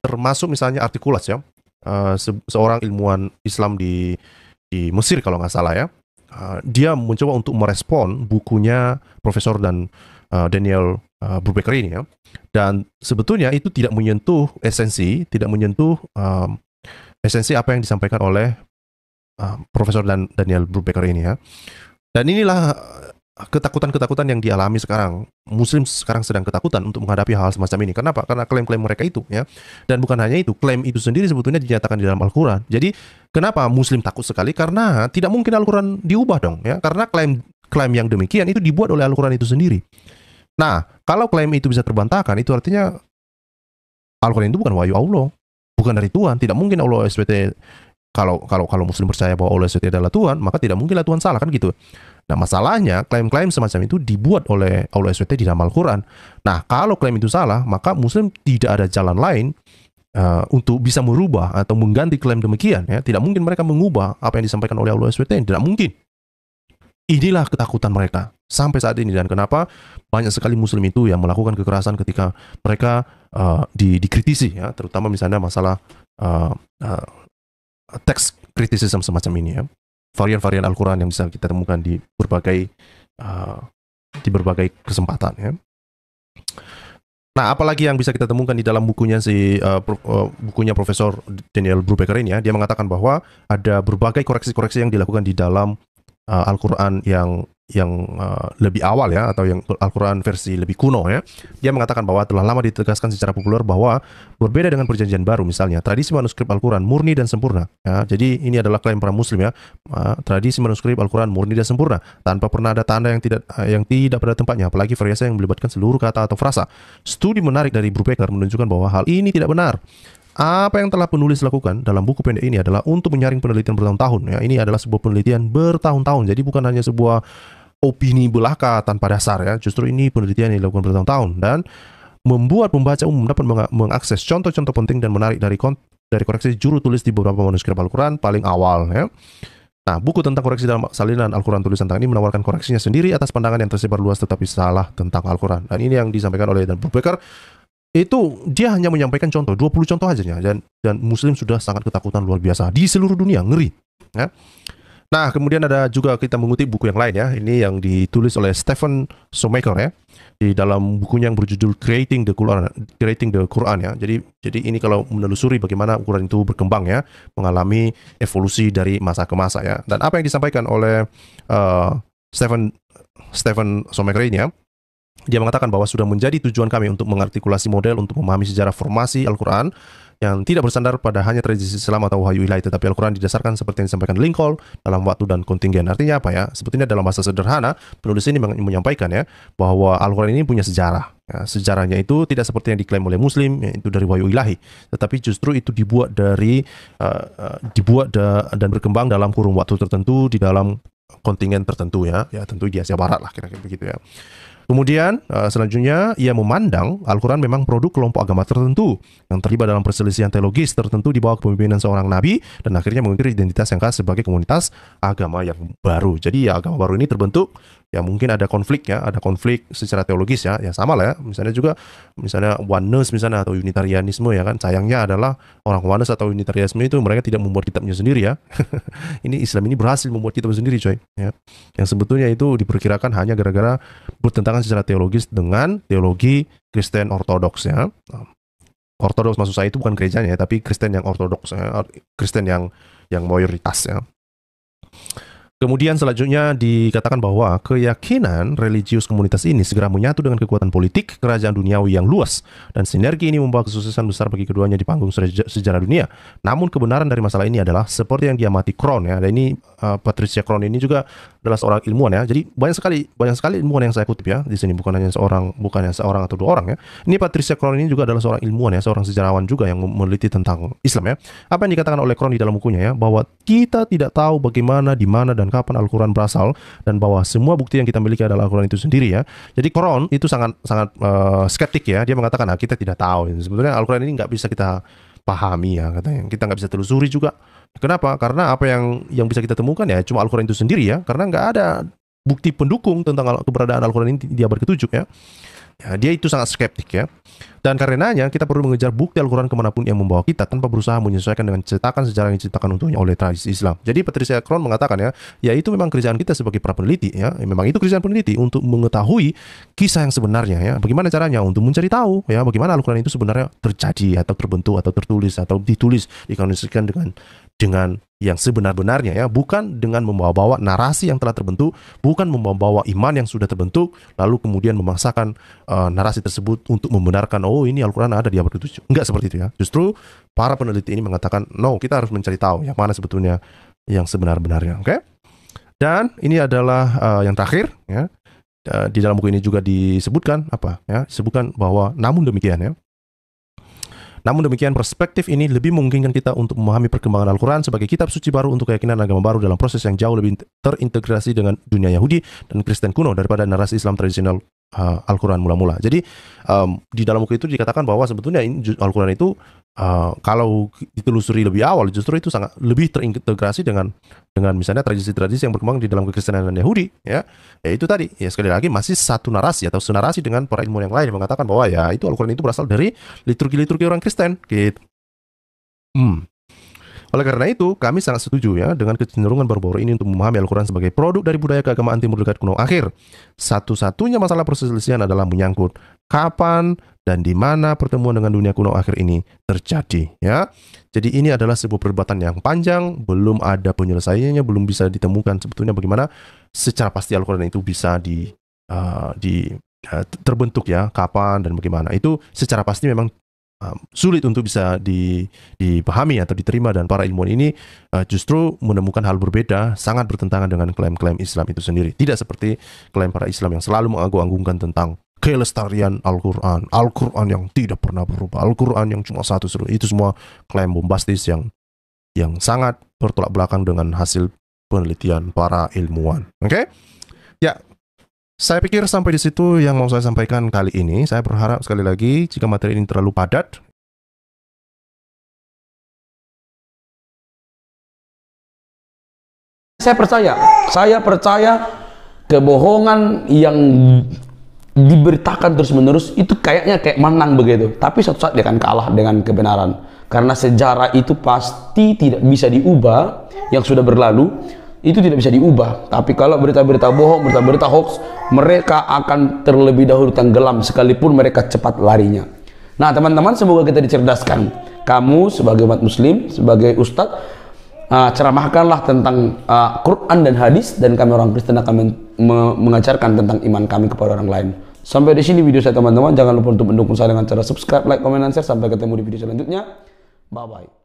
termasuk misalnya Artikulas ya, seorang ilmuwan Islam di Mesir kalau nggak salah ya. Dia mencoba untuk merespon bukunya Profesor dan Daniel Brubaker ini ya. Dan sebetulnya itu tidak menyentuh esensi apa yang disampaikan oleh Profesor dan Daniel Brubaker ini ya. Dan inilah ketakutan yang dialami sekarang. Muslim sekarang sedang ketakutan untuk menghadapi hal semacam ini. Kenapa? Karena klaim-klaim mereka itu ya. Dan bukan hanya itu, klaim itu sendiri sebetulnya dinyatakan di dalam Al-Quran. Jadi kenapa Muslim takut sekali? Karena tidak mungkin Al-Quran diubah dong ya. Karena klaim yang demikian itu dibuat oleh Al-Quran itu sendiri. Nah, kalau klaim itu bisa terbantahkan, itu artinya Al-Quran itu bukan wahyu Allah, bukan dari Tuhan. Tidak mungkin Allah SWT. Kalau Muslim percaya bahwa Allah SWT adalah Tuhan, maka tidak mungkinlah Tuhan salah kan gitu. Nah, masalahnya klaim-klaim semacam itu dibuat oleh Allah SWT di dalam Al-Quran. Nah, kalau klaim itu salah, maka Muslim tidak ada jalan lain untuk bisa merubah atau mengganti klaim demikian ya. Tidak mungkin mereka mengubah apa yang disampaikan oleh Allah SWT, tidak mungkin. Inilah ketakutan mereka. sampai saat ini. Dan kenapa banyak sekali Muslim itu yang melakukan kekerasan ketika mereka dikritisi, ya, terutama misalnya masalah teks criticism semacam ini, ya, varian-varian Al-Quran yang bisa kita temukan di berbagai kesempatan, ya. Nah, apalagi yang bisa kita temukan di dalam bukunya bukunya Profesor Daniel Brubaker ini, ya, dia mengatakan bahwa ada berbagai koreksi-koreksi yang dilakukan di dalam Al-Quran yang lebih awal, ya, atau yang Al-Quran versi lebih kuno, ya. Dia mengatakan bahwa telah lama ditegaskan secara populer bahwa berbeda dengan perjanjian baru, misalnya tradisi manuskrip Al-Quran murni dan sempurna, ya. Jadi ini adalah klaim para Muslim, ya, tradisi manuskrip Al-Quran murni dan sempurna tanpa pernah ada tanda yang tidak pada tempatnya, apalagi variasi yang melibatkan seluruh kata atau frasa. Studi menarik dari Brubaker menunjukkan bahwa hal ini tidak benar. Apa yang telah penulis lakukan dalam buku pendek ini adalah untuk menyaring penelitian bertahun-tahun, ya. Ini adalah sebuah penelitian bertahun-tahun, jadi bukan hanya sebuah opini belaka tanpa dasar, ya. Justru ini penelitian yang dilakukan bertahun-tahun dan membuat pembaca umum dapat mengakses contoh-contoh penting dan menarik dari koreksi juru tulis di beberapa manuskrip Al-Quran paling awal, ya. Nah, buku tentang koreksi dalam salinan Al-Quran tulisan tangan ini menawarkan koreksinya sendiri atas pandangan yang tersebar luas tetapi salah tentang Al-Quran. Dan ini yang disampaikan oleh Dan Brubaker. Itu dia hanya menyampaikan contoh, 20 contoh aja, dan Muslim sudah sangat ketakutan luar biasa di seluruh dunia, ngeri, ya. Nah, kemudian ada juga kita mengutip buku yang lain, ya. Ini yang ditulis oleh Stephen Shoemaker, ya, di dalam bukunya yang berjudul Creating the Quran, ya. Jadi ini kalau menelusuri bagaimana Al-Quran itu berkembang, ya, mengalami evolusi dari masa ke masa, ya. Dan apa yang disampaikan oleh Stephen Shoemaker ini, ya, dia mengatakan bahwa sudah menjadi tujuan kami untuk mengartikulasi model untuk memahami sejarah formasi Al-Quran yang tidak bersandar pada hanya tradisi Islam atau wahyu ilahi, tetapi Al-Quran didasarkan seperti yang disampaikan Lincoln dalam waktu dan kontingen. Artinya apa, ya? Sebetulnya dalam bahasa sederhana, penulis ini menyampaikan, ya, bahwa Al-Quran ini punya sejarah. Ya, sejarahnya itu tidak seperti yang diklaim oleh Muslim, yaitu dari wahyu ilahi, tetapi justru itu dibuat dan berkembang dalam kurun waktu tertentu di dalam kontingen tertentu, ya tentu di Asia Barat lah, kira-kira begitu, ya. Kemudian selanjutnya ia memandang Al-Quran memang produk kelompok agama tertentu yang terlibat dalam perselisihan teologis tertentu di bawah kepemimpinan seorang nabi dan akhirnya mengukir identitas yang khas sebagai komunitas agama yang baru. Jadi, ya, agama baru ini terbentuk, ya, mungkin ada konflik, ya, ada konflik secara teologis, ya sama lah, ya. Misalnya oneness misalnya atau unitarianisme, ya kan. Sayangnya adalah orang oneness atau unitarianisme itu mereka tidak membuat kitabnya sendiri, ya. Ini Islam ini berhasil membuat kitab sendiri, coy, ya. Yang sebetulnya itu diperkirakan hanya gara-gara bertentangan secara teologis dengan teologi Kristen Ortodoks, ya. Ortodoks maksud saya itu bukan gerejanya, ya, tapi Kristen yang ortodoks, ya. Kristen yang mayoritas, ya. Kemudian selanjutnya dikatakan bahwa keyakinan religius komunitas ini segera menyatu dengan kekuatan politik kerajaan duniawi yang luas dan sinergi ini membawa kesuksesan besar bagi keduanya di panggung sejarah dunia. Namun kebenaran dari masalah ini adalah seperti yang diamati Krohn, ya. Dan ini Patricia Krohn ini juga adalah seorang ilmuwan, ya. Jadi banyak sekali ilmuwan yang saya kutip, ya, di sini bukan hanya seorang atau dua orang, ya. Ini Patricia Krohn ini juga adalah seorang ilmuwan, ya, seorang sejarawan juga yang meneliti tentang Islam, ya. Apa yang dikatakan oleh Krohn di dalam bukunya, ya, bahwa kita tidak tahu bagaimana, di mana dan kapan Al-Quran berasal dan bahwa semua bukti yang kita miliki adalah Al-Quran itu sendiri, ya. Jadi Krohn itu sangat skeptik, ya. Dia mengatakan, kita tidak tahu. Sebetulnya Al-Quran ini nggak bisa kita pahami, ya, katanya. Kita nggak bisa telusuri juga. Kenapa? Karena apa yang bisa kita temukan, ya, cuma Al-Quran itu sendiri, ya. Karena nggak ada bukti pendukung tentang keberadaan Al-Quran ini di abad ke-7, ya. Ya, dia itu sangat skeptik, ya. Dan karenanya kita perlu mengejar bukti Al-Quran kemanapun yang membawa kita tanpa berusaha menyesuaikan dengan cetakan sejarah yang diciptakan untuknya oleh tradisi Islam. Jadi Patricia Krohn mengatakan, ya itu memang kerjaan kita sebagai para peneliti, ya. Memang itu kerjaan peneliti untuk mengetahui kisah yang sebenarnya, ya. Bagaimana caranya untuk mencari tahu, ya, bagaimana Al-Quran itu sebenarnya terjadi atau terbentuk atau tertulis atau ditulis, dikomunikasikan dengan yang sebenar-benarnya, ya, bukan dengan membawa-bawa narasi yang telah terbentuk, bukan membawa-bawa iman yang sudah terbentuk lalu kemudian memaksakan narasi tersebut untuk membenarkan, oh, ini Al-Quran ada di abad ke-7. Enggak seperti itu, ya. Justru para peneliti ini mengatakan, no, kita harus mencari tahu, ya, mana sebetulnya yang sebenar-benarnya. Oke? Dan ini adalah yang terakhir, ya. Di dalam buku ini juga disebutkan disebutkan bahwa namun demikian, ya. Namun demikian, perspektif ini lebih memungkinkan kita untuk memahami perkembangan Al-Quran sebagai kitab suci baru untuk keyakinan agama baru dalam proses yang jauh lebih terintegrasi dengan dunia Yahudi dan Kristen kuno daripada narasi Islam tradisional Al-Quran mula-mula. Jadi di dalam buku itu dikatakan bahwa sebetulnya Al-Quran itu kalau ditelusuri lebih awal justru itu sangat lebih terintegrasi dengan misalnya tradisi-tradisi yang berkembang di dalam kekristenan dan Yahudi, ya. Ya itu tadi, ya sekali lagi masih satu narasi atau senarasi dengan para ilmuwan yang lain yang mengatakan bahwa ya itu Al-Quran itu berasal dari liturgi-liturgi orang Kristen, gitu. Oleh karena itu, kami sangat setuju ya dengan kecenderungan baru-baru ini untuk memahami Al-Quran sebagai produk dari budaya keagamaan Timur Dekat kuno akhir. Satu-satunya masalah perselisihan adalah menyangkut kapan dan di mana pertemuan dengan dunia kuno akhir ini terjadi, ya. Jadi ini adalah sebuah perdebatan yang panjang, belum ada penyelesaiannya, belum bisa ditemukan sebetulnya bagaimana secara pasti Al-Quran itu bisa terbentuk ya, kapan dan bagaimana. Itu secara pasti memang sulit untuk bisa dipahami atau diterima, dan para ilmuwan ini justru menemukan hal berbeda, sangat bertentangan dengan klaim-klaim Islam itu sendiri. Tidak seperti klaim para Islam yang selalu mengagung-agungkan tentang kelestarian Al-Quran, Al-Quran yang tidak pernah berubah, Al-Quran yang cuma satu seluruh. Itu semua klaim bombastis yang sangat bertolak belakang dengan hasil penelitian para ilmuwan. Oke? Ya. Saya pikir sampai di situ yang mau saya sampaikan kali ini. Saya berharap sekali lagi jika materi ini terlalu padat, saya percaya kebohongan yang diberitakan terus-menerus itu kayaknya kayak menang begitu, tapi suatu saat dia akan kalah dengan kebenaran, karena sejarah itu pasti tidak bisa diubah. Yang sudah berlalu itu tidak bisa diubah. Tapi kalau berita-berita bohong, berita-berita hoax, mereka akan terlebih dahulu tenggelam sekalipun mereka cepat larinya. Nah teman-teman, semoga kita dicerdaskan. Kamu sebagai umat muslim, sebagai ustadz, ceramahkanlah tentang Quran dan hadis, dan kami orang Kristen akan mengajarkan tentang iman kami kepada orang lain. Sampai di sini video saya teman-teman. Jangan lupa untuk mendukung saya dengan cara subscribe, like, komen, dan share. Sampai ketemu di video selanjutnya. Bye-bye.